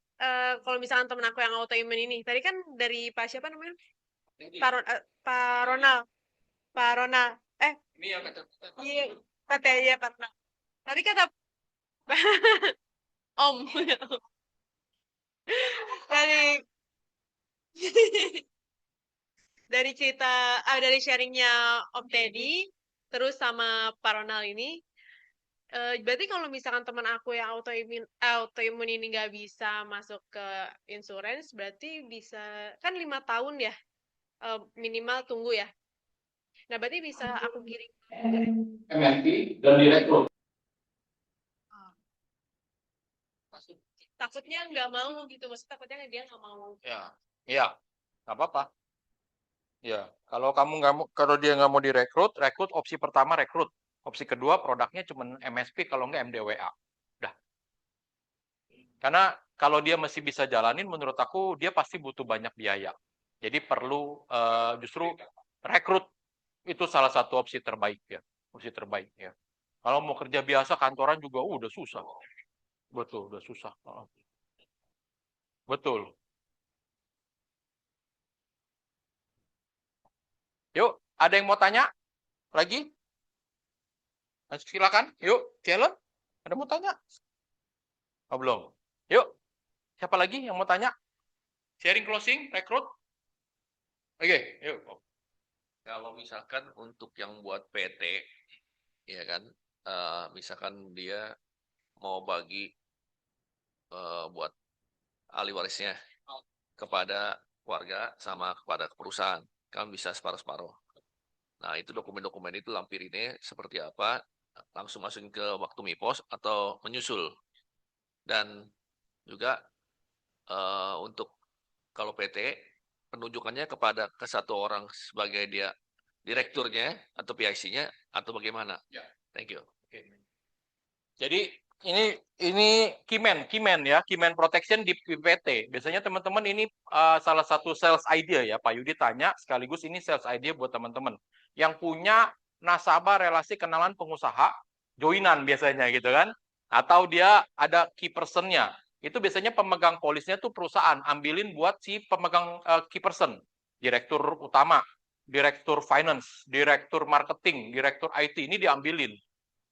kalau misalkan temen aku yang autoimun ini, tadi kan dari Pak siapa namanya? Pak Ronald. Pak Ronald. Ini yang kata Iya, katanya Pak Ronald. Tadi kata Om. Dari dari cerita, dari sharingnya Om Teddy, terus sama Pak Ronald ini, berarti kalau misalkan teman aku yang autoimun ini nggak bisa masuk ke insurance, berarti bisa kan 5 tahun ya, minimal tunggu ya. Nah berarti bisa aku kirim MSP dan direkrut. takutnya nggak mau gitu, maksudnya takutnya dia nggak mau. Ya, iya, nggak apa-apa. Ya, kalau dia nggak mau direkrut, rekrut opsi pertama rekrut. Opsi kedua produknya cuma MSP kalau nggak MDWA. Udah. Karena kalau dia masih bisa jalanin, menurut aku dia pasti butuh banyak biaya. Jadi perlu justru rekrut itu salah satu opsi terbaik ya, opsi terbaik ya. Kalau mau kerja biasa kantoran juga udah susah. Betul, udah susah. Betul. Yuk, ada yang mau tanya lagi? Silakan. Yuk, Cielo. Ada mau tanya? Oh, belum. Yuk. Siapa lagi yang mau tanya? Sharing closing, rekrut. Oke, yuk. Kalau misalkan untuk yang buat PT, ya kan, misalkan dia mau bagi buat ahli warisnya kepada keluarga sama kepada perusahaan, kan bisa separuh-separuh. Nah, itu dokumen-dokumen itu lampirinnya seperti apa, langsung masukin ke waktu MIPOS atau menyusul. Dan juga untuk kalau PT, penunjukannya kepada ke satu orang sebagai dia direkturnya atau PIC-nya atau bagaimana? Ya. Thank you. Oke. Jadi Ini Keyman ya, Keyman Protection di PT. Biasanya teman-teman ini salah satu sales idea ya, Pak Yudi tanya sekaligus ini sales idea buat teman-teman yang punya nasabah relasi kenalan pengusaha, joinan biasanya gitu kan, atau dia ada key person-nya. Itu biasanya pemegang polisnya tuh perusahaan ambilin buat si pemegang key person, direktur utama, direktur finance, direktur marketing, direktur IT ini diambilin.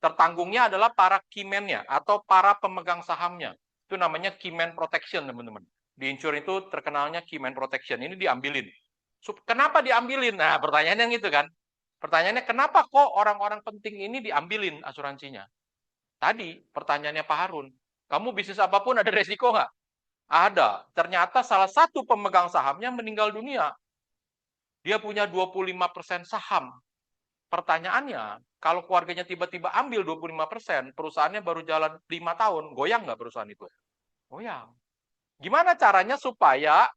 Tertanggungnya adalah para keyman-nya atau para pemegang sahamnya. Itu namanya keyman protection, teman-teman. Di insure itu terkenalnya keyman protection. Ini diambilin. Kenapa diambilin? Nah, pertanyaannya gitu kan. Pertanyaannya, kenapa kok orang-orang penting ini diambilin asuransinya? Tadi, pertanyaannya Pak Harun. Kamu bisnis apapun ada resiko nggak? Ada. Ternyata salah satu pemegang sahamnya meninggal dunia. Dia punya 25% saham. Pertanyaannya, kalau keluarganya tiba-tiba ambil 25%, perusahaannya baru jalan 5 tahun, goyang nggak perusahaan itu? Goyang. Gimana caranya supaya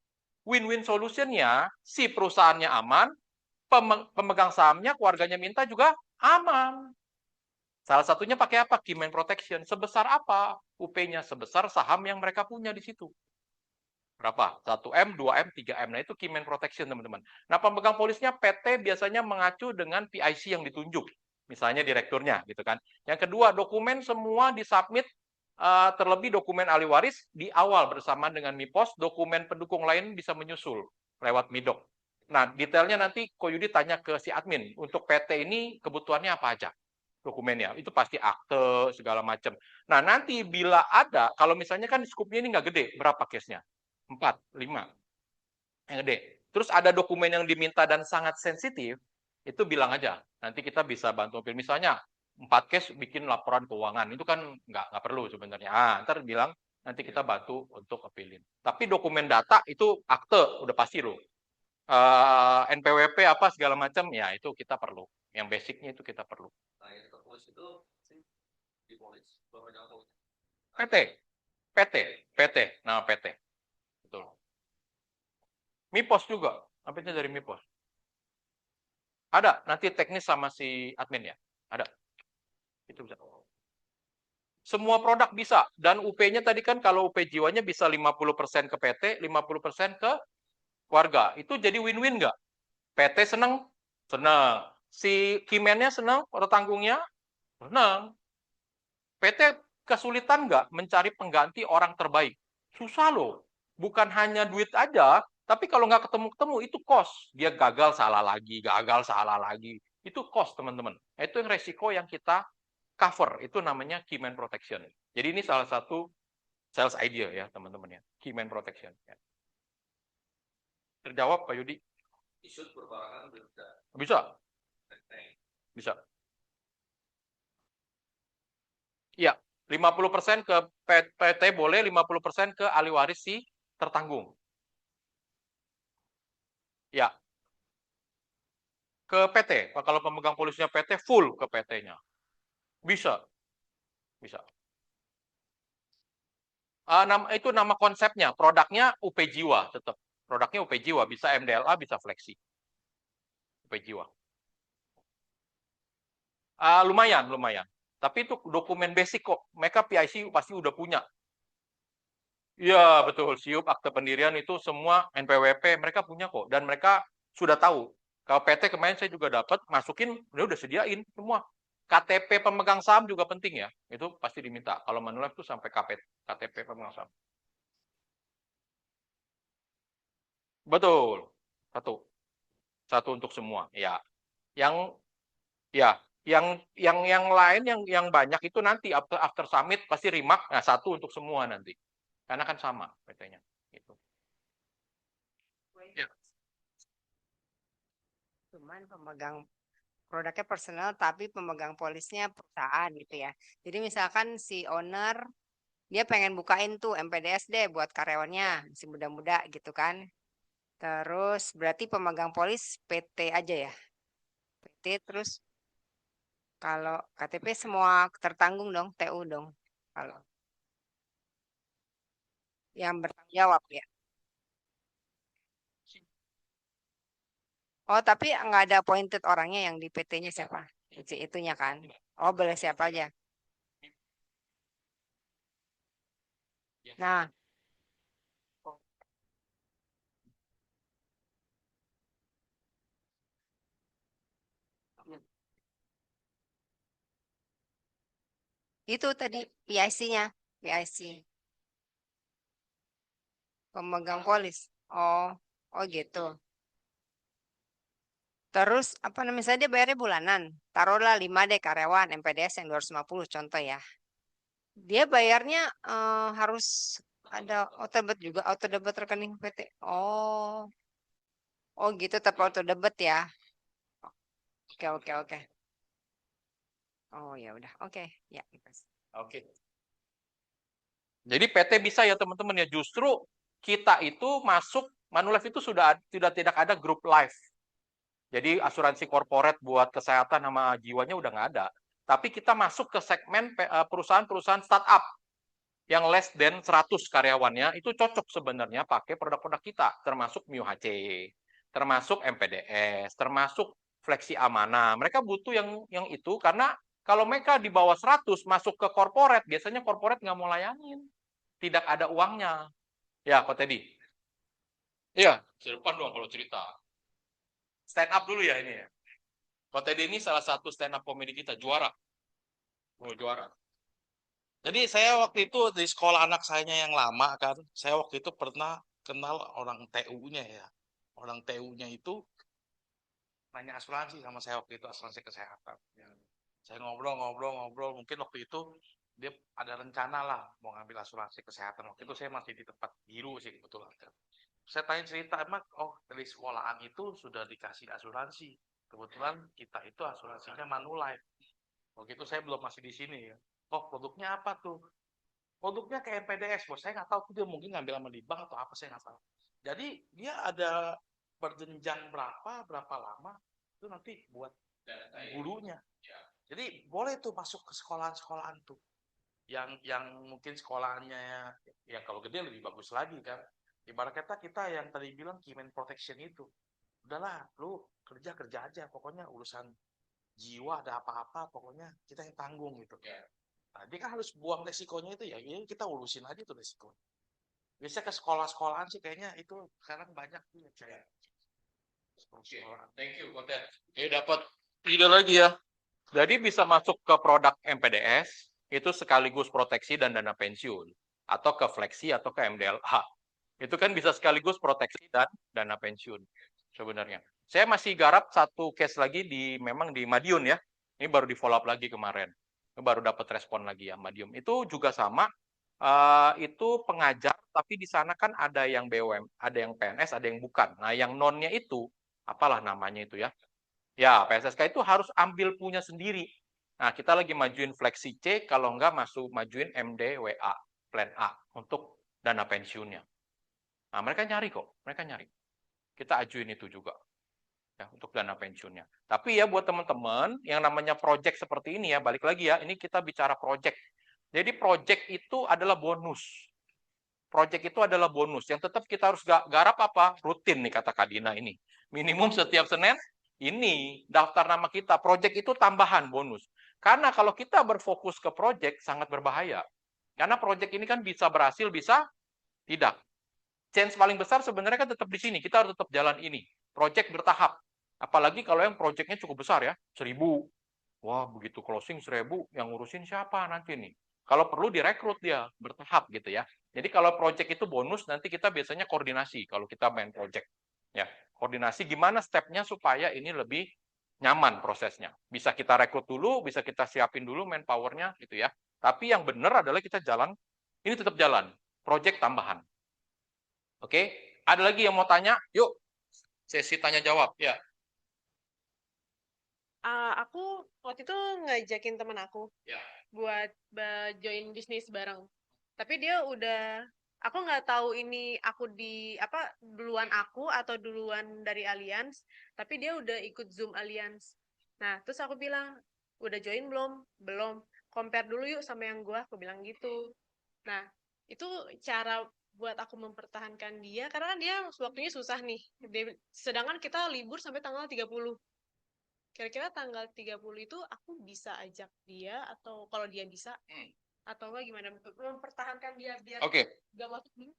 win-win solutionnya, si perusahaannya aman, pemegang sahamnya, keluarganya minta juga aman. Salah satunya pakai apa? Keyman Protection. Sebesar apa? UP-nya sebesar saham yang mereka punya di situ. Berapa? 1M, 2M, 3M. Nah, itu Keyman Protection, teman-teman. Nah, pemegang polisnya PT biasanya mengacu dengan PIC yang ditunjuk. Misalnya direkturnya, gitu kan. Yang kedua, dokumen semua disubmit, terlebih dokumen ahli waris di awal bersama dengan MIPOS, dokumen pendukung lain bisa menyusul lewat MIDOC. Nah, detailnya nanti Ko Yudi tanya ke si admin. Untuk PT ini kebutuhannya apa aja? Dokumennya. Itu pasti akte, segala macam. Nah, nanti bila ada, kalau misalnya kan skupnya ini nggak gede, berapa case-nya? 4, 5 yang gede. Terus ada dokumen yang diminta dan sangat sensitif, itu bilang aja. Nanti kita bisa bantu ambil. Misalnya 4 case bikin laporan keuangan, itu kan nggak perlu sebenarnya. Ntar bilang nanti kita bantu untuk appealin. Tapi dokumen data itu akte udah pasti loh. NPWP apa segala macam ya itu kita perlu. Yang basicnya itu kita perlu. Nah, yang ke polis itu di polis. PT. Nah, PT. Betul. MIPOS juga. Apa dari MIPOS? Ada. Nanti teknis sama si admin ya. Ada. Itu bisa. Semua produk bisa. Dan UP-nya tadi kan kalau UP jiwanya bisa 50% ke PT, 50% ke keluarga. Itu jadi win-win nggak? PT senang? Senang. Si Keyman-nya senang? Tanggungnya? Senang. PT kesulitan nggak mencari pengganti orang terbaik? Susah loh. Bukan hanya duit aja, tapi kalau nggak ketemu-ketemu itu cost. Dia gagal salah lagi. Itu cost, teman-teman. Itu yang resiko yang kita cover. Itu namanya Keyman Protection. Jadi ini salah satu sales idea ya, teman-teman ya. Keyman Protection. Ya. Terjawab, Pak Yudi? Isu berbarengan Bisa. Bisa. Iya, 50% ke PT boleh, 50% ke ahli waris si tertanggung. Ya. Ke PT. Kalau pemegang polisnya PT, full ke PT-nya. Bisa. Bisa. Itu nama konsepnya. Produknya UP Jiwa tetap. Produknya UP Jiwa. Bisa MDLA, bisa Fleksi. UP Jiwa. Lumayan. Tapi itu dokumen basic kok. Mereka PIC pasti udah punya. Iya, betul. SIUP, akte pendirian itu semua NPWP mereka punya kok. Dan mereka sudah tahu. Kalau PT kemarin saya juga dapat, masukin, udah sediain semua. KTP pemegang saham juga penting ya. Itu pasti diminta. Kalau Manulife itu sampai KTP pemegang saham. Betul. Satu untuk semua. Ya. Yang lain yang banyak itu nanti after summit pasti remark. Nah, satu untuk semua nanti. Karena kan sama PT-nya. Gitu. Ya. Cuman pemegang produknya personal tapi pemegang polisnya perusahaan gitu ya. Jadi misalkan si owner dia pengen bukain tuh MPDS deh buat karyawannya, masih muda-muda gitu kan. Terus berarti pemegang polis PT aja ya. PT terus kalau KTP semua tertanggung dong, TU dong. Kalau yang bertanggung jawab ya. Oh, tapi nggak ada appointed orangnya yang di PT-nya siapa? Itunya kan. Oh, boleh siapa aja. Nah, itu tadi PIC-nya, PIC, pemegang polis. Oh, oh gitu. Terus apa namanya, misalnya dia bayarnya bulanan. Taruhlah 5 deh karyawan MPDS yang 250 contoh ya. Dia bayarnya harus ada auto debit juga, auto debit rekening PT. Oh, oh gitu, tapi auto debit ya. Oke, oke, oke. Oh ya udah, oke, ya. Oke. Jadi PT bisa ya teman-teman ya, justru kita itu masuk Manulife itu sudah tidak ada grup life. Jadi asuransi korporat buat kesehatan sama jiwanya udah nggak ada. Tapi kita masuk ke segmen perusahaan-perusahaan startup yang less than 100 karyawannya, itu cocok sebenarnya pakai produk-produk kita, termasuk MIUHC, termasuk MPDS, termasuk Fleksi Amanah. Mereka butuh yang itu karena kalau mereka di bawah 100 masuk ke korporat, biasanya korporat nggak mau layanin. Tidak ada uangnya. Ya, Pak Teddy. Iya, ke depan dong kalau cerita. Stand up dulu ya ini ya. Pak Teddy ini salah satu stand up komedi kita, juara. Oh, juara. Jadi saya waktu itu di sekolah anak saya yang lama kan, saya waktu itu pernah kenal orang TU-nya ya. Orang TU-nya itu nanya asuransi sama saya waktu itu, asuransi kesehatan. Saya ngobrol, mungkin waktu itu dia ada rencana lah mau ngambil asuransi kesehatan. Waktu itu saya masih di tempat biru sih kebetulan kan. Saya tanya cerita, emang dari sekolahan itu sudah dikasih asuransi. Kebetulan kita itu asuransinya Manulife. Waktu itu saya belum masih di sini ya. Oh, produknya apa tuh? Produknya kayak MPDS, bos. Saya nggak tahu tuh dia mungkin ngambil sama di bank atau apa, saya nggak tahu. Jadi dia ada berjenjang berapa lama itu nanti buat gurunya. Jadi boleh tuh masuk ke sekolahan-sekolahan tuh. Yang mungkin sekolahannya ya kalau gede lebih bagus lagi kan. Ibarat kata kita yang tadi bilang Kimen Protection itu. Udahlah, lu kerja aja. Pokoknya urusan jiwa ada apa-apa, pokoknya kita yang tanggung gitu. Nah, dia kan harus buang resikonya itu ya, ini kita urusin aja tuh resiko. Biasanya ke sekolah-sekolahan sih kayaknya itu sekarang banyak tuh ya kayak Thank you, Kotet. Oke, dapat ide lagi ya. Jadi bisa masuk ke produk MPDS, itu sekaligus proteksi dan dana pensiun. Atau ke Fleksi atau ke MDLH. Itu kan bisa sekaligus proteksi dan dana pensiun sebenarnya. Saya masih garap satu case lagi memang di Madiun ya. Ini baru di follow up lagi kemarin. Ini baru dapat respon lagi ya Madiun. Itu juga sama. Itu pengajar, tapi di sana kan ada yang BUMN, ada yang PNS, ada yang bukan. Nah, yang nonnya itu, apalah namanya itu ya. Ya, PSSK itu harus ambil punya sendiri. Nah, kita lagi majuin Fleksi C, kalau enggak majuin MDWA, Plan A, untuk dana pensiunnya. Nah, mereka nyari kok, mereka nyari. Kita ajuin itu juga, ya, untuk dana pensiunnya. Tapi ya buat teman-teman, yang namanya project seperti ini ya, balik lagi ya, ini kita bicara project. Jadi project itu adalah bonus. Project itu adalah bonus. Yang tetap kita harus garap apa? Rutin nih kata Kak Dina ini. Minimum setiap Senin, ini daftar nama kita. Project itu tambahan bonus. Karena kalau kita berfokus ke project, sangat berbahaya. Karena project ini kan bisa berhasil, bisa tidak. Chance paling besar sebenarnya kan tetap di sini. Kita harus tetap jalan ini. Project bertahap. Apalagi kalau yang projectnya cukup besar ya. 1.000. Wah, begitu closing 1.000, yang ngurusin siapa nanti nih? Kalau perlu direkrut dia, bertahap gitu ya. Jadi kalau project itu bonus, nanti kita biasanya koordinasi kalau kita main project. Ya, koordinasi gimana stepnya supaya ini lebih nyaman prosesnya. Bisa kita rekrut dulu, bisa kita siapin dulu manpower-nya gitu ya. Tapi yang benar adalah kita jalan, ini tetap jalan. Project tambahan. Oke, ada lagi yang mau tanya? Yuk, sesi tanya jawab ya. Aku waktu itu ngajakin teman aku Ya. buat join bisnis bareng. Tapi dia aku nggak tahu ini aku duluan aku atau duluan dari Allianz. Tapi dia udah ikut Zoom Allianz. Nah, terus aku bilang, udah join belum? Belum. Compare dulu yuk sama yang gua, aku bilang gitu. Nah, itu cara buat aku mempertahankan dia, karena kan dia waktunya susah nih. Sedangkan kita libur sampai tanggal 30. Kira-kira tanggal 30 itu aku bisa ajak dia, atau kalau dia bisa, atau enggak gimana mempertahankan dia biar Oke. nggak masuk dulu?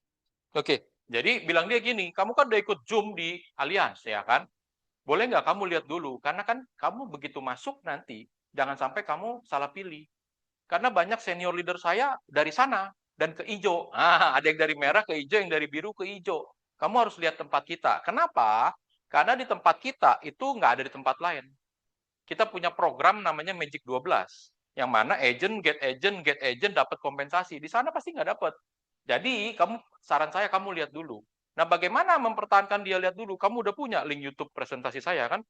Oke, jadi bilang dia gini, kamu kan udah ikut Zoom di Allianz ya kan? Boleh nggak kamu lihat dulu? Karena kan kamu begitu masuk nanti, jangan sampai kamu salah pilih. Karena banyak senior leader saya dari sana dan ke hijau. Ada yang dari merah ke hijau, yang dari biru ke hijau. Kamu harus lihat tempat kita. Kenapa? Karena di tempat kita itu nggak ada di tempat lain. Kita punya program namanya Magic 12. Yang mana get agent dapat kompensasi. Di sana pasti nggak dapat. Jadi, saran saya kamu lihat dulu. Nah, bagaimana mempertahankan dia lihat dulu? Kamu udah punya link YouTube presentasi saya kan?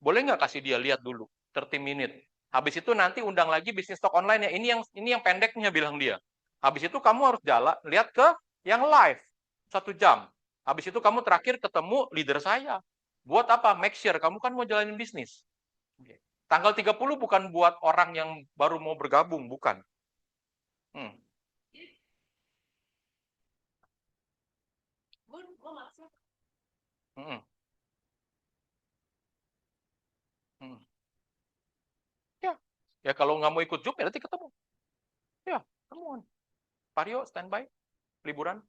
Boleh nggak kasih dia lihat dulu? 30 menit. Habis itu nanti undang lagi bisnis talk online ya. Ini yang pendeknya bilang dia. Habis itu kamu harus lihat ke yang live. 1 jam. Habis itu kamu terakhir ketemu leader saya. Buat apa? Make sure kamu kan mau jalanin bisnis. Tanggal 30 bukan buat orang yang baru mau bergabung, bukan. Gue maksud Hmm. Hmm. Ya kalau nggak mau ikut Zoom ya nanti ketemu. Ya, ketemuan. Vario standby, liburan.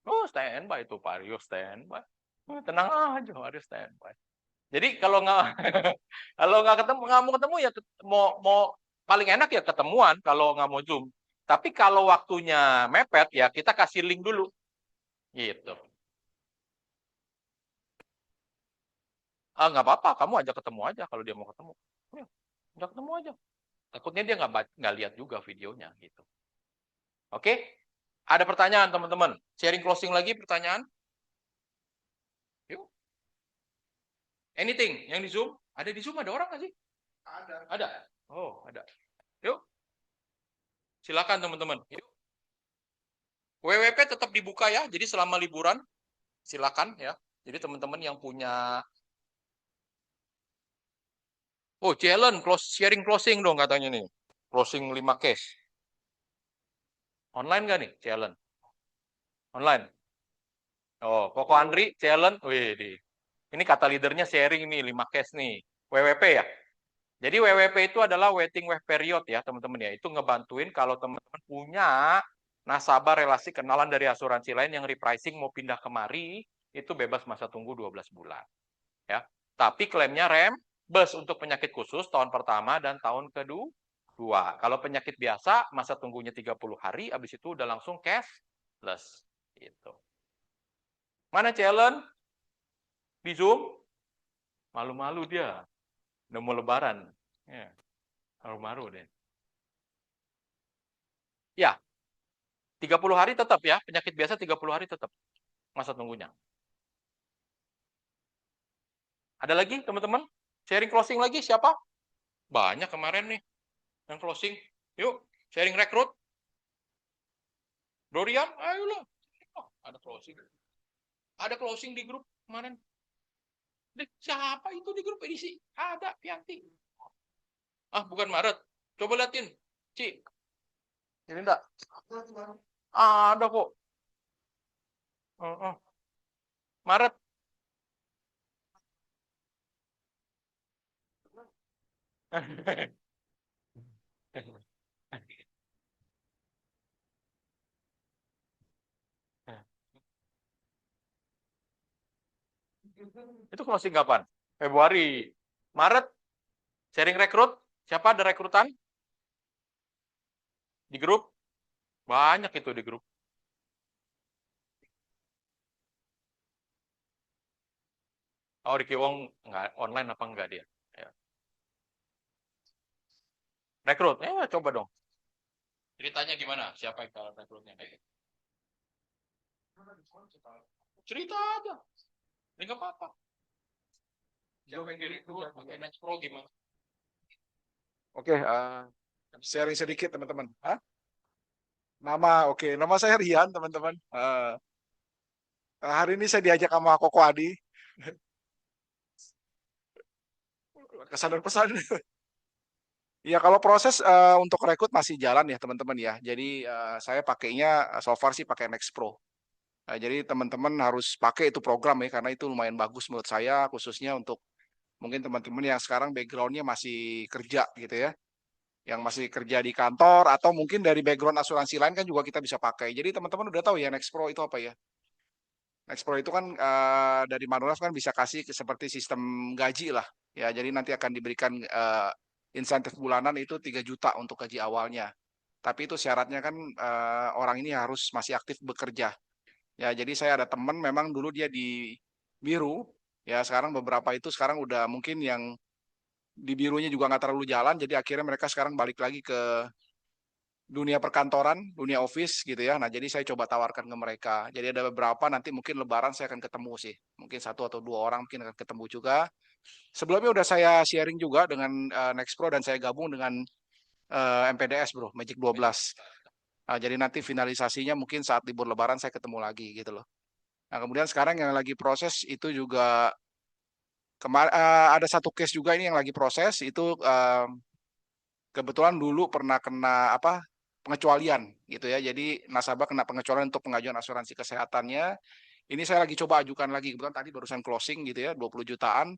Oh, standby itu Vario standby. Tenang aja, Vario standby. Jadi kalau nggak kalau nggak mau ketemu ya mau paling enak ya ketemuan kalau nggak mau Zoom. Tapi kalau waktunya mepet ya kita kasih link dulu. Gitu. Nggak apa-apa, kamu ajak ketemu aja kalau dia mau ketemu. Ya, ajak ketemu aja. Takutnya dia nggak lihat juga videonya gitu. Oke? Ada pertanyaan teman-teman? Sharing closing lagi pertanyaan? Yuk. Anything yang di Zoom? Ada di Zoom ada orang nggak sih? Ada. Oh, ada. Yuk. Silakan teman-teman. Yuk. WWP tetap dibuka ya. Jadi selama liburan silakan ya. Jadi teman-teman yang punya challenge sharing closing dong katanya nih. Closing 5 case. Online nggak nih challenge? Online. Oh, Koko Andri challenge. Wih, ini kata leadernya sharing nih 5 case nih. WWP ya. Jadi WWP itu adalah waiting wave period ya teman-teman ya. Itu ngebantuin kalau teman-teman punya nasabah relasi kenalan dari asuransi lain yang repricing mau pindah kemari, itu bebas masa tunggu 12 bulan. Ya. Tapi klaimnya reimburse untuk penyakit khusus tahun pertama dan tahun kedua. Kalau penyakit biasa masa tunggunya 30 hari, habis itu udah langsung cashless. Gitu. Mana challenge? Di Zoom? Malu-malu dia. Udah mau lebaran. Ya. Malu-malu deh. Ya. 30 hari tetap ya. Penyakit biasa 30 hari tetap. Masa tunggunya. Ada lagi teman-teman? Sharing closing lagi siapa? Banyak kemarin nih. Yang closing. Yuk. Sharing rekrut. Dorian, ayolah. Oh, ada closing. Ada closing di grup kemarin. Siapa itu di grup edisi? Ada, Pianti. Bukan Maret. Coba liatin. Ci. Ini enggak? Ada kok. Maret. Itu closing kapan? Februari. Maret. Sharing rekrut. Siapa ada rekrutan? Di grup? Banyak itu di grup. Oh, Ricky Wong nggak online apa enggak dia? Ya. Rekrut? Coba dong. Ceritanya gimana? Siapa yang rekrutnya? Cerita aja. Ini nggak apa-apa. Siapa yang direkrut? Pakai Next Pro gimana? Oke, sharing sedikit teman-teman. Nama saya Rian teman-teman. Hari ini saya diajak sama Koko Adi. Kesan dan pesan. Ya kalau proses untuk rekrut masih jalan ya teman-teman ya. Jadi saya pakainya so far sih pakai Next Pro. Jadi teman-teman harus pakai itu program ya karena itu lumayan bagus menurut saya khususnya untuk mungkin teman-teman yang sekarang backgroundnya masih kerja gitu ya. yang masih kerja di kantor atau mungkin dari background asuransi lain kan juga kita bisa pakai. Jadi teman-teman udah tahu ya Nexpro itu apa ya? Nexpro itu kan dari Manulife kan bisa kasih seperti sistem gaji lah ya. Jadi nanti akan diberikan insentif bulanan itu 3 juta untuk gaji awalnya. Tapi itu syaratnya kan orang ini harus masih aktif bekerja. Ya, jadi saya ada teman memang dulu dia di biru, ya sekarang beberapa itu sekarang udah mungkin yang di birunya juga nggak terlalu jalan, jadi akhirnya mereka sekarang balik lagi ke dunia perkantoran, dunia office gitu ya. Nah, jadi saya coba tawarkan ke mereka. Jadi ada beberapa nanti mungkin Lebaran saya akan ketemu sih, mungkin 1 atau 2 orang mungkin akan ketemu juga. Sebelumnya udah saya sharing juga dengan Nexpro dan saya gabung dengan MPDS bro, Magic 12. Nah, jadi nanti finalisasinya mungkin saat libur Lebaran saya ketemu lagi gitu loh. Nah, kemudian sekarang yang lagi proses itu juga ada satu case juga ini yang lagi proses itu kebetulan dulu pernah kena pengecualian gitu ya. Jadi nasabah kena pengecualian untuk pengajuan asuransi kesehatannya. Ini saya lagi coba ajukan lagi. Kebetulan tadi barusan closing gitu ya, 20 jutaan.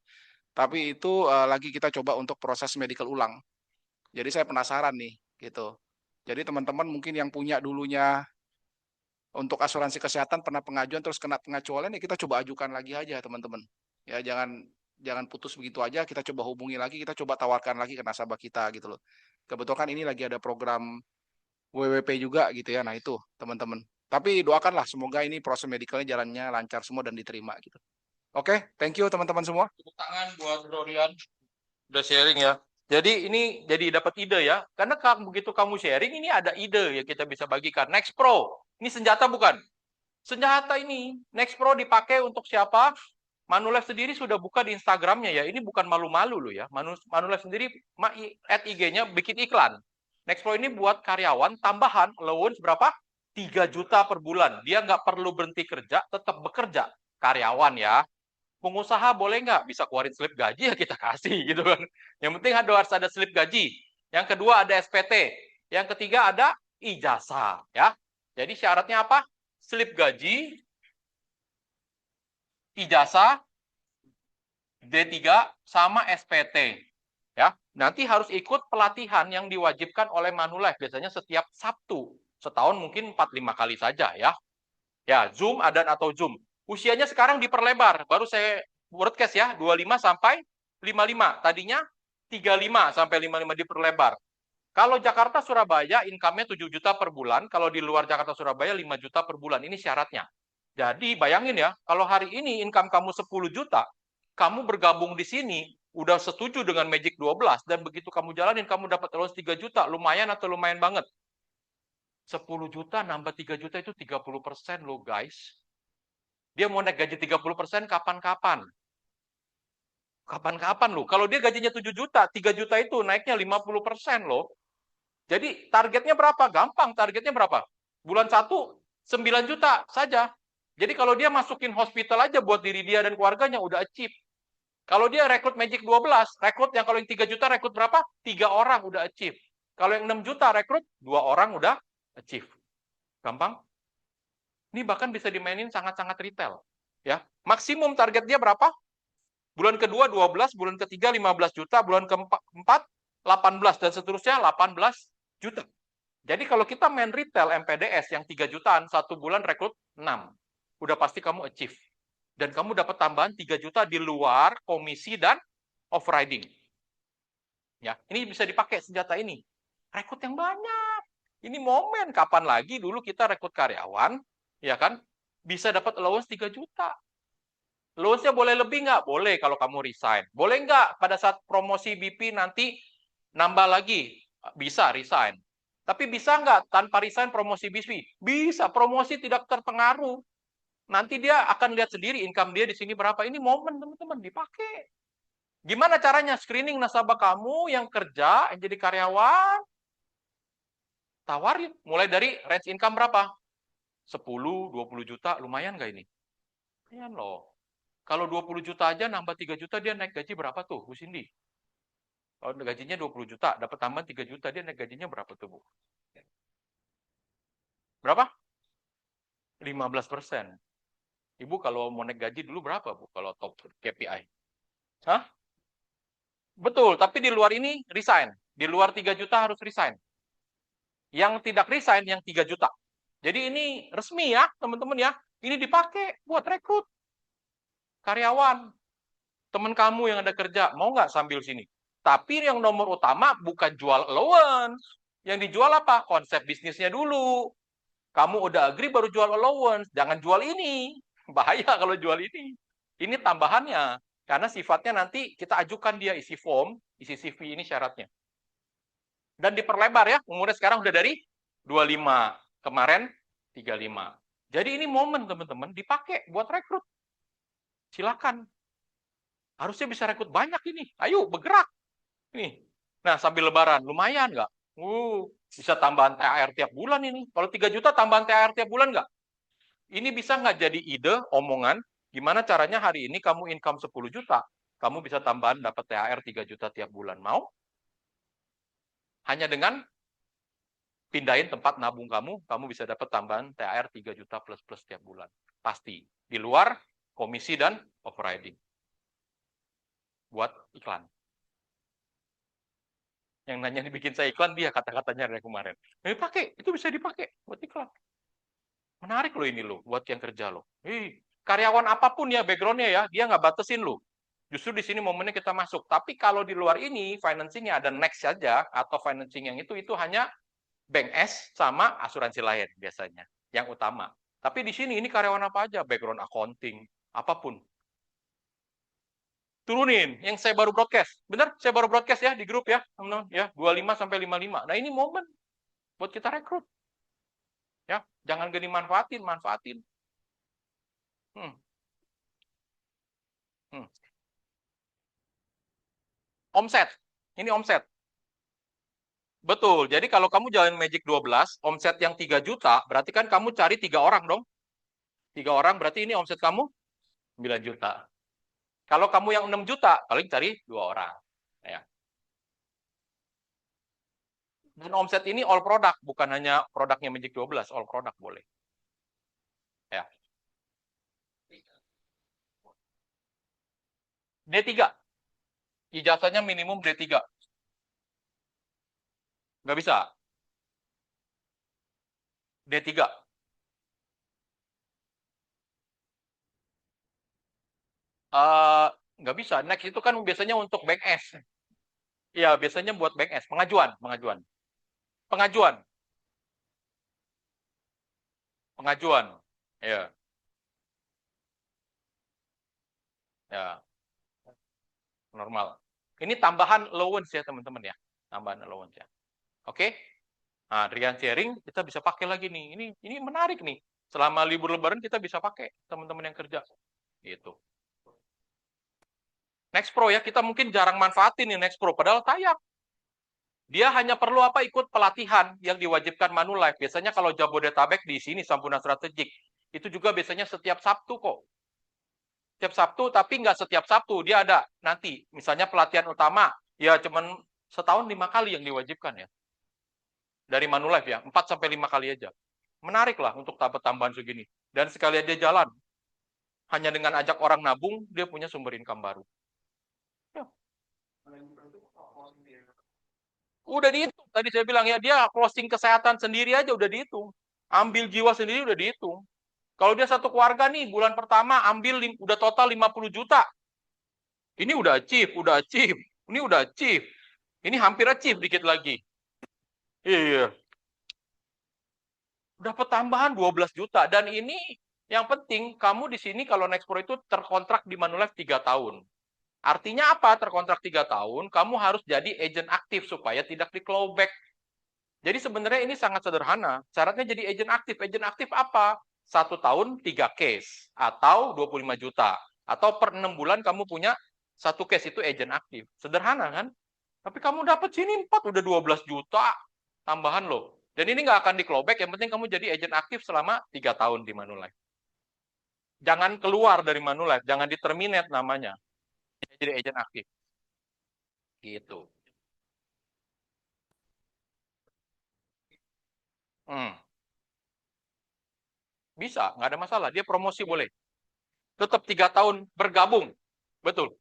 Tapi itu lagi kita coba untuk proses medical ulang. Jadi saya penasaran nih gitu. Jadi teman-teman mungkin yang punya dulunya untuk asuransi kesehatan pernah pengajuan terus kena pengecualian ya kita coba ajukan lagi aja teman-teman. Ya jangan putus begitu aja, kita coba hubungi lagi, kita coba tawarkan lagi ke nasabah kita gitu loh. Kebetulan ini lagi ada program WWP juga gitu ya. Nah itu teman-teman. Tapi doakanlah semoga ini proses medicalnya jalannya lancar semua dan diterima gitu. Oke, thank you teman-teman semua. Tepuk tangan buat Dorian. Udah sharing ya. Jadi ini jadi dapat ide ya. Karena begitu kamu sharing ini ada ide yang kita bisa bagikan. Nexpro. Ini senjata bukan? Senjata ini. Nexpro dipakai untuk siapa? Manulife sendiri sudah buka di Instagramnya ya. Ini bukan malu-malu loh ya. Manulife sendiri @IG-nya bikin iklan. Nexpro ini buat karyawan tambahan allowance berapa? 3 juta per bulan. Dia nggak perlu berhenti kerja, tetap bekerja. Karyawan ya. Pengusaha boleh nggak bisa keluarin slip gaji ya kita kasih gitu kan. Yang penting harus ada slip gaji. Yang kedua ada SPT. Yang ketiga ada ijazah ya. Jadi syaratnya apa? Slip gaji, ijazah, D3 sama SPT. Ya, nanti harus ikut pelatihan yang diwajibkan oleh Manulife biasanya setiap Sabtu. Setahun mungkin 4-5 kali saja ya. Ya, Zoom ada atau Zoom. Usianya sekarang diperlebar. Baru saya broadcast ya, 25 sampai 55. Tadinya 35 sampai 55 diperlebar. Kalau Jakarta Surabaya income-nya 7 juta per bulan, kalau di luar Jakarta Surabaya 5 juta per bulan. Ini syaratnya. Jadi bayangin ya, kalau hari ini income kamu 10 juta, kamu bergabung di sini udah setuju dengan Magic 12 dan begitu kamu jalanin kamu dapat allowance 3 juta, lumayan atau lumayan banget. 10 juta nambah 3 juta itu 30% loh guys. Dia mau naik gaji 30% kapan-kapan? Kapan-kapan loh. Kalau dia gajinya 7 juta, 3 juta itu naiknya 50% loh. Jadi targetnya berapa? Gampang, targetnya berapa? Bulan 1, 9 juta saja. Jadi kalau dia masukin hospital aja buat diri dia dan keluarganya udah achieve. Kalau dia rekrut Magic 12, rekrut yang kalau yang 3 juta rekrut berapa? 3 orang udah achieve. Kalau yang 6 juta rekrut 2 orang udah achieve. Gampang? Ini bahkan bisa dimainin sangat-sangat retail. Ya, maksimum target dia berapa? Bulan kedua 12, bulan ketiga 15 juta, bulan keempat 18 dan seterusnya 18 juta. Jadi kalau kita main retail MPDS yang 3 jutaan, 1 bulan rekrut 6. Udah pasti kamu achieve. Dan kamu dapat tambahan 3 juta di luar komisi dan off-riding. Ya, ini bisa dipakai senjata ini. Rekrut yang banyak. Ini momen kapan lagi dulu kita rekrut karyawan, ya kan, bisa dapat allowance 3 juta. Allowance-nya boleh lebih nggak? Boleh kalau kamu resign. Boleh nggak pada saat promosi BP nanti nambah lagi? Bisa resign. Tapi bisa nggak tanpa resign promosi BP? Bisa, promosi tidak terpengaruh. Nanti dia akan lihat sendiri income dia di sini berapa. Ini momen teman-teman dipakai. Gimana caranya screening nasabah kamu yang kerja, yang jadi karyawan? Tawarin, mulai dari range income berapa? 10, 20 juta, lumayan nggak ini? Lumayan loh. Kalau 20 juta aja nambah 3 juta, dia naik gaji berapa tuh, Bu Cindy? Kalau gajinya 20 juta, dapat tambahan 3 juta, dia naik gajinya berapa tuh, Bu? Berapa? 15%. Ibu kalau mau naik gaji dulu berapa, Bu? Kalau top KPI? Hah? Betul, tapi di luar ini resign. Di luar 3 juta harus resign. Yang tidak resign yang 3 juta. Jadi ini resmi ya, teman-teman ya. Ini dipakai buat rekrut karyawan. Teman kamu yang ada kerja, mau nggak sambil sini? Tapi yang nomor utama bukan jual allowance. Yang dijual apa? Konsep bisnisnya dulu. Kamu udah agree baru jual allowance. Jangan jual ini. Bahaya kalau jual ini. Ini tambahannya. Karena sifatnya nanti kita ajukan dia isi form, isi CV ini syaratnya. Dan diperlebar ya, umurnya sekarang udah dari 25, kemarin 35. Jadi ini momen teman-teman dipakai buat rekrut. Silakan. Harusnya bisa rekrut banyak ini. Ayo bergerak. Nih. Nah, sambil lebaran lumayan nggak? Bisa tambahan THR tiap bulan ini. Kalau 3 juta tambahan THR tiap bulan nggak? Ini bisa nggak jadi ide, omongan, gimana caranya hari ini kamu income 10 juta, kamu bisa tambahan dapat THR 3 juta tiap bulan. Mau? Hanya dengan pindahin tempat nabung kamu bisa dapat tambahan THR 3 juta plus tiap bulan. Pasti. Di luar komisi dan overriding. Buat iklan. Yang nanya dibikin saya iklan, dia kata-katanya dari kemarin. Ini pakai, itu bisa dipakai buat iklan. Menarik loh ini loh, buat yang kerja loh. Karyawan apapun ya background-nya ya, dia nggak batasin loh. Justru di sini momennya kita masuk. Tapi kalau di luar ini, financing-nya ada next saja, atau financing yang itu hanya Bank S sama asuransi lain biasanya, yang utama. Tapi di sini ini karyawan apa aja, background accounting, apapun. Turunin, yang saya baru broadcast. Benar, saya baru broadcast ya di grup ya, teman-teman ya, 25 sampai 55. Nah, ini momen buat kita rekrut. Ya, jangan gak dimanfaatin, manfaatin. Omset. Ini omset. Betul. Jadi kalau kamu jalan Magic 12, omset yang 3 juta, berarti kan kamu cari 3 orang dong. 3 orang berarti ini omset kamu 9 juta. Kalau kamu yang 6 juta, paling cari 2 orang. Ya. Dan omset ini all product, bukan hanya produknya Magic 12, all product boleh. Ya. D3. Ijazahnya minimum D3. Nggak bisa. D3. Nggak bisa. Next itu kan biasanya untuk Bank S. Iya, biasanya buat Bank S. Pengajuan. Ya. Ya. Normal. Ini tambahan allowance ya, teman-teman ya. Tambahan allowance ya. Oke? Nah, Rian sharing kita bisa pakai lagi nih. Ini menarik nih. Selama libur lebaran kita bisa pakai teman-teman yang kerja. Gitu. Next Pro ya, kita mungkin jarang manfaatin nih Next Pro, padahal tayang. Dia hanya perlu apa? Ikut pelatihan yang diwajibkan Manulife. Biasanya kalau Jabodetabek di sini Sampurna Strategik, itu juga biasanya setiap Sabtu kok. Setiap Sabtu, tapi nggak setiap Sabtu. Dia ada nanti, misalnya pelatihan utama, ya cuman setahun 5 kali yang diwajibkan ya. Dari Manulife ya, 4 sampai 5 kali aja. Menarik lah untuk dapat tambahan segini. Dan sekalian dia jalan. Hanya dengan ajak orang nabung, dia punya sumber income baru. Ya. Udah dihitung. Tadi saya bilang ya, dia closing kesehatan sendiri aja udah dihitung. Ambil jiwa sendiri udah dihitung. Kalau dia satu keluarga nih, bulan pertama ambil udah total 50 juta. Ini udah achieve. Ini udah achieve. Ini hampir achieve dikit lagi. Iya. Dapat tambahan 12 juta. Dan ini yang penting, kamu di sini kalau Next Pro itu terkontrak di Manulife 3 tahun. Artinya apa? Terkontrak 3 tahun, kamu harus jadi agent aktif supaya tidak di clawback. Jadi sebenarnya ini sangat sederhana. Syaratnya jadi agent aktif. Agent aktif apa? 1 tahun 3 case. Atau 25 juta. Atau per 6 bulan kamu punya 1 case, itu agent aktif. Sederhana kan? Tapi kamu dapat sini 4, udah 12 juta. Tambahan loh. Dan ini nggak akan di clawback, yang penting kamu jadi agent aktif selama 3 tahun di Manulife. Jangan keluar dari Manulife, jangan di-terminate namanya. Jadi agent aktif. Gitu. Bisa, nggak ada masalah. Dia promosi boleh. Tetap 3 tahun bergabung. Betul.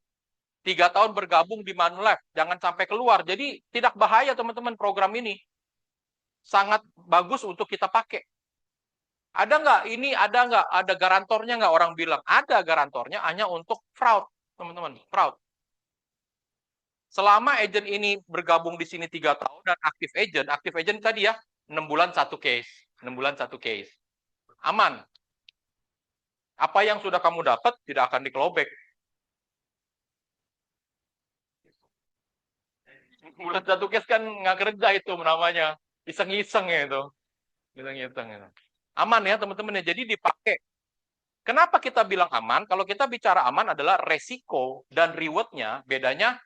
3 tahun bergabung di Manulife, jangan sampai keluar. Jadi tidak bahaya teman-teman program ini. Sangat bagus untuk kita pakai. Ada nggak ini, ada garantornya nggak orang bilang? Ada garantornya hanya untuk fraud, teman-teman, fraud. Selama agent ini bergabung di sini 3 tahun dan aktif agent tadi ya, 6 bulan 1 case, 6 bulan 1 case. Aman. Apa yang sudah kamu dapat tidak akan di-clawback. Bulan 1 case kan nggak kerja itu namanya. Iseng-iseng ya itu. Iseng-iseng itu. Aman ya teman-teman ya. Jadi dipakai. Kenapa kita bilang aman? Kalau kita bicara aman adalah resiko dan reward-nya bedanya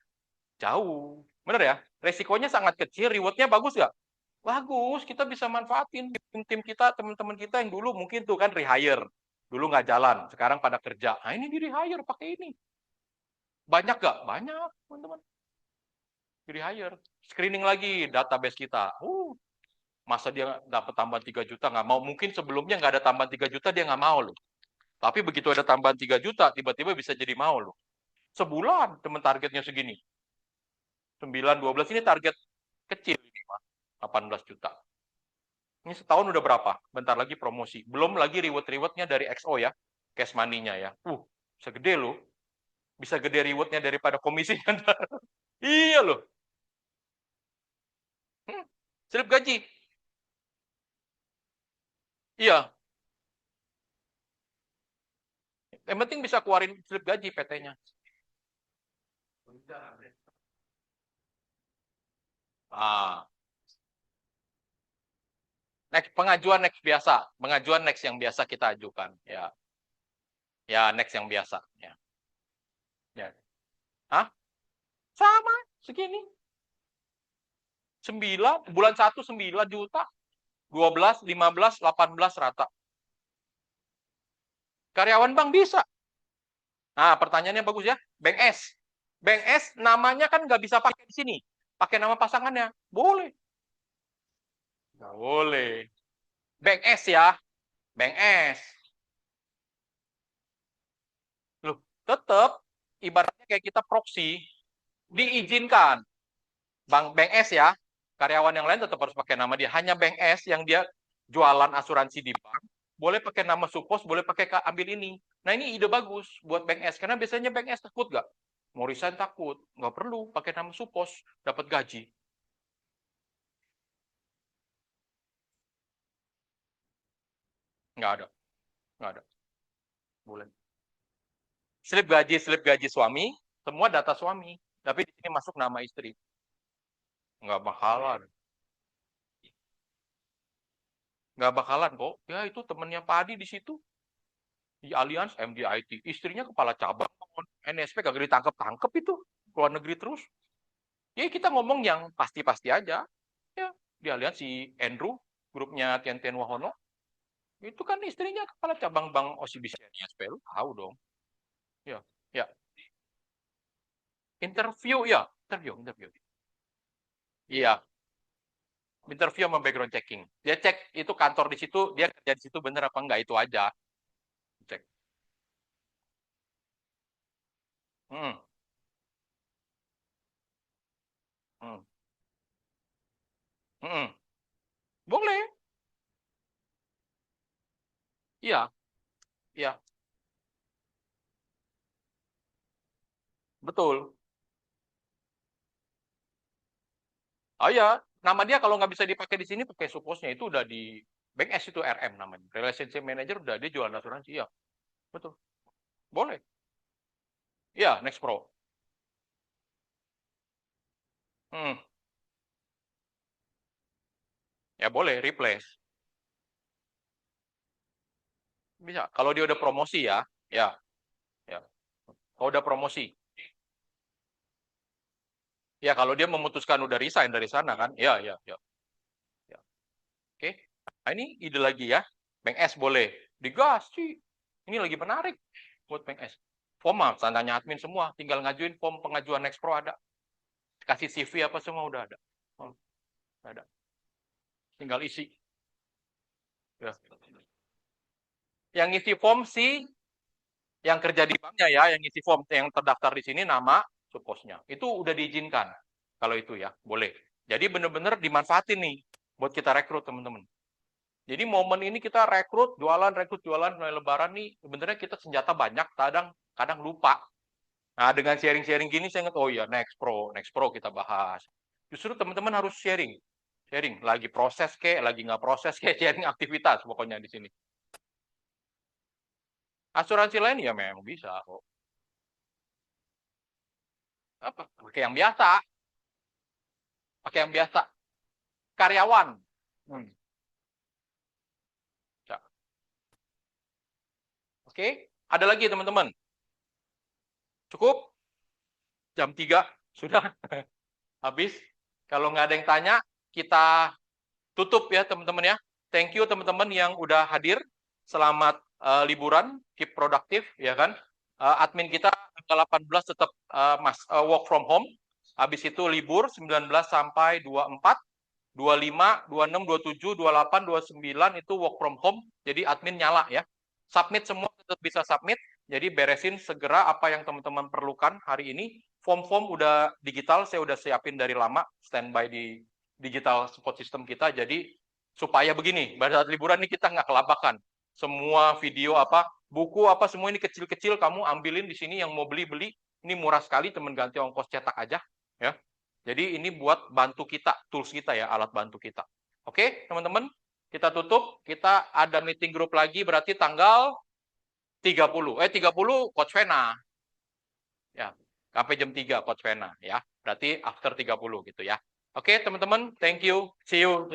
jauh. Bener ya? Resikonya sangat kecil, reward-nya bagus nggak? Bagus, kita bisa manfaatin tim kita, teman-teman kita yang dulu mungkin tuh kan rehire. Dulu nggak jalan, sekarang pada kerja. Nah ini di rehire pakai ini. Banyak nggak? Banyak, teman-teman. Di rehire. Screening lagi database kita. Masa dia dapat tambahan 3 juta nggak mau? Mungkin sebelumnya nggak ada tambahan 3 juta dia nggak mau loh. Tapi begitu ada tambahan 3 juta, tiba-tiba bisa jadi mau loh. Sebulan teman targetnya segini. 9, 12 ini target kecil ini, Pak. 18 juta. Ini setahun udah berapa? Bentar lagi promosi. Belum lagi reward-rewardnya dari XO ya. Cash money-nya ya. Segede loh. Bisa gede reward-nya daripada komisinya. Iya loh. Slip gaji. Iya. Yang penting bisa keluarin slip gaji PT-nya. Next pengajuan next biasa, pengajuan next yang biasa kita ajukan, ya. Ya, next yang biasa, ya. Ya. Hah? Sama, segini. 9, bulan 1 9 juta. 12, 15, 18 rata. Karyawan bank bisa. Nah, pertanyaannya bagus ya. Bank S. Bank S namanya kan nggak bisa pakai di sini. Pakai nama pasangannya. Boleh. Nggak boleh. Bank S ya. Bank S. Loh, tetap ibaratnya kayak kita proxy diizinkan. Bank S ya. Karyawan yang lain tetap harus pakai nama dia. Hanya Bank S yang dia jualan asuransi di bank, boleh pakai nama Supos, boleh pakai ambil ini. Nah, ini ide bagus buat Bank S. Karena biasanya Bank S takut nggak? Mau resign takut. Nggak perlu pakai nama Supos, dapat gaji. Nggak ada. Nggak ada. Boleh. Slip gaji suami, semua data suami. Tapi di sini masuk nama istri. Nggak bakalan. Nggak bakalan kok. Ya itu temennya Pak Adi di situ. Di Allianz MDIT. Istrinya kepala cabang. NSP kagak ditangkep-tangkep itu. Keluar negeri terus. Ya kita ngomong yang pasti-pasti aja. Ya, di Allianz si Andrew, grupnya Tian Wahono. Itu kan istrinya kepala cabang bank OCBC NSP. Lu tahu dong. Ya, ya. Interview ya, interview. Iya. Interview sama background checking. Dia cek itu kantor di situ, dia kerja di situ bener apa enggak, itu aja. Cek. Hmm. Hmm. Hmm. Boleh. Iya. Iya. Betul. Oh ya, nama dia kalau nggak bisa dipakai di sini, pakai Suposnya itu udah di Bank S itu RM namanya. Relationship Manager udah dia jualan asuransi. Iya. Betul. Boleh. Iya, Next Pro. Ya boleh, replace. Bisa. Kalau dia udah promosi ya. Ya. Kalau udah promosi. Ya, kalau dia memutuskan udah resign dari sana kan. Ya. Oke. Nah, ini ide lagi ya. Bank S boleh. Digas sih. Ini lagi menarik buat Bank S. Form mah, tandanya admin semua. Tinggal ngajuin form pengajuan Next Pro ada. Kasih CV apa semua udah ada. Ada. Tinggal isi. Ya. Yang ngisi form sih yang kerja di banknya ya, yang ngisi form yang terdaftar di sini nama, supposnya. Itu udah diizinkan. Kalau itu ya, boleh. Jadi benar-benar dimanfaatin nih buat kita rekrut teman-teman. Jadi momen ini kita rekrut jualan, mulai lebaran nih, sebenarnya kita senjata banyak, kadang lupa. Nah, dengan sharing-sharing gini saya ingat, oh iya, Next Pro kita bahas. Justru teman-teman harus sharing. Lagi proses lagi nggak proses sharing aktivitas pokoknya di sini. Asuransi lain ya memang bisa kok. Apa? Pakai yang biasa. Karyawan. Oke, ada lagi teman-teman. Cukup? Jam 3 sudah habis. Kalau nggak ada yang tanya, kita tutup ya teman-teman ya. Thank you teman-teman yang udah hadir. Selamat liburan, keep produktif ya kan. Admin kita tanggal 18 tetap work from home. Habis itu libur 19 sampai 24, 25, 26, 27, 28, 29 itu work from home. Jadi admin nyala ya. Submit semua tetap bisa submit. Jadi beresin segera apa yang teman-teman perlukan hari ini. Form-form udah digital, saya udah siapin dari lama standby di digital support system kita. Jadi supaya begini, pada saat liburan ini kita nggak kelabakan. Semua video buku semua ini kecil-kecil kamu ambilin di sini, yang mau beli. Ini murah sekali, teman, ganti ongkos cetak aja ya. Jadi ini buat bantu kita, tools kita ya, alat bantu kita. Oke, teman-teman, kita tutup. Kita ada meeting group lagi berarti tanggal 30 Coach Vena. Ya, sampai jam 3 Coach Vena ya. Berarti after 30 gitu ya. Oke, teman-teman, thank you. See you.